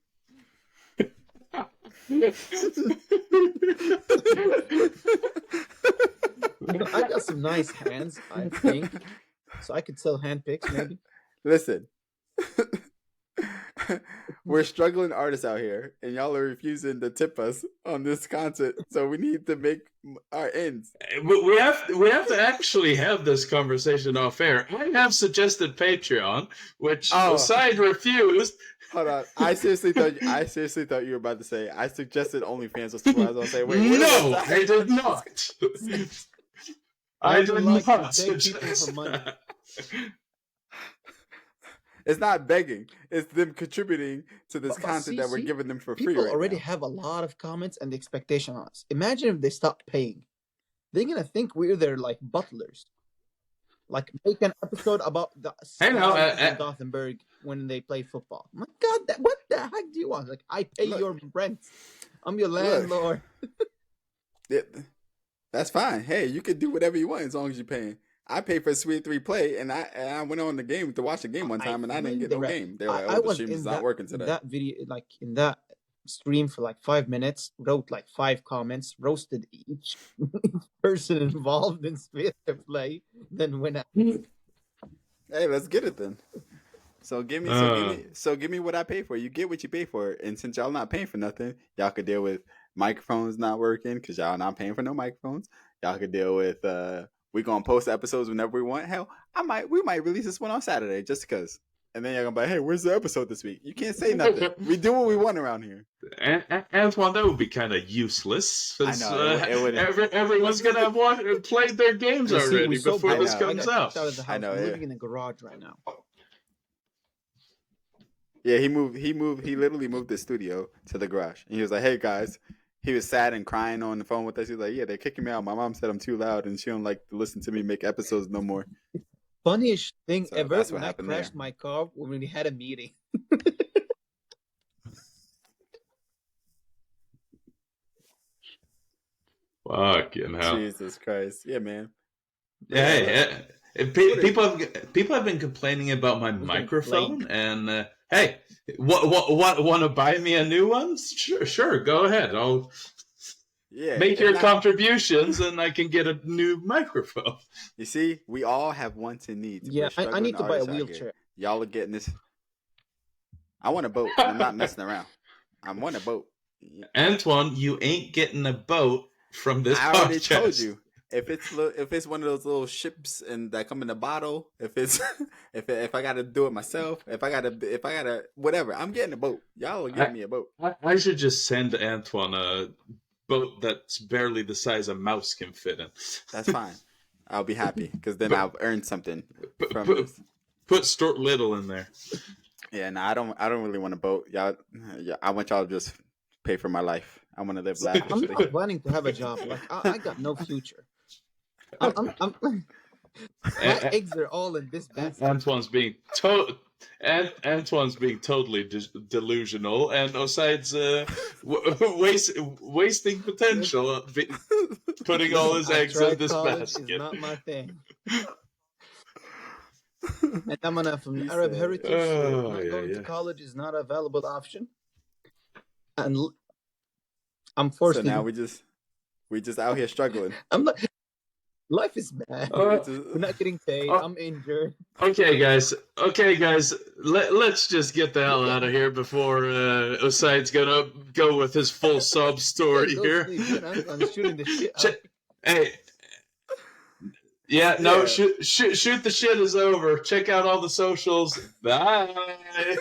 I got some nice hands, I think, so I could sell hand picks maybe. Listen, we're struggling artists out here, and y'all are refusing to tip us on this content. So we need to make our ends. We have to actually have this conversation off air. I have suggested Patreon, which Side refused. Hold on, I seriously thought you were about to say I suggested OnlyFans was too. I was gonna say, wait, no, I did not. I did like not to beg people suggest for money. that. It's not begging; it's them contributing to this But content that we're see, giving them for free. People right already now. have a lot of comments and expectation on us. Imagine if they stop paying. They're gonna think we're their like butlers. Like make an episode about the scouts in Gothenburg when they play football. My God, what the heck do you want? Like I pay your rent. I'm your landlord. That's fine. Hey, you can do whatever you want as long as you're paying. I paid for Sweet 3 Play, and I went on the game to watch the game one time, and I didn't get no game. They're like, the stream is not working today. That video, like in that stream for like 5 minutes, wrote like 5 comments, roasted each person involved in Sweet 3 Play, then went out. Hey, let's get it then. So give me what I pay for. You get what you pay for, and since y'all not paying for nothing, y'all could deal with microphones not working because y'all not paying for no microphones. Y'all could deal with we gonna post episodes whenever we want. Hell, we might release this one on Saturday just because. And then y'all gonna be like, hey, where's the episode this week? You can't say nothing. We do what we want around here. Antoine, that would be kind of useless. I know. It would. Everyone's gonna have played their games already before this comes out. I know. I'm living in a garage right now. Yeah, he literally moved the studio to the garage. And he was like, hey guys. He was sad and crying on the phone with us. He was like, yeah, they're kicking me out. My mom said I'm too loud and she don't like to listen to me make episodes no more. Funniest thing So ever that's what when I happened crashed there. my car when we had a meeting. Fucking hell. Jesus Christ. Yeah, man. Yeah. People have been complaining about my microphone, and hey, what want to buy me a new one? Sure, go ahead. I'll make your contributions, and I can get a new microphone. You see, we all have wants and needs. Yeah, I need to buy a wheelchair. Y'all are getting this. I want a boat. I'm not messing around. I want a boat. Antoine, you ain't getting a boat from this podcast. I already told you. If it's one of those little ships and that come in a bottle, if I gotta do it myself, if I gotta whatever, I'm getting a boat. Y'all will give me a boat. I should just send Antoine a boat that's barely the size a mouse can fit in. That's fine. I'll be happy because then I'll earn something from this. Put Stuart Little in there. Yeah, no, I don't really want a boat. Y'all, I want y'all to just pay for my life. I want to live lavishly. I'm not planning to have a job. Like I got no future. My eggs are all in this basket. Antoine's being totally delusional, and besides wasting potential, putting all his eggs in this basket. Is not my thing. And I'm from Arab heritage, so going to college is not a valuable option. And I'm forced. So now we just out here struggling. Life is bad. We're not getting paid. I'm injured. Okay, guys. Let's just get the hell out of here before Oside's gonna go with his full sob story here. I'm shooting the shit out. Yeah, no, Yeah. shoot the shit is over. Check out all the socials. Bye.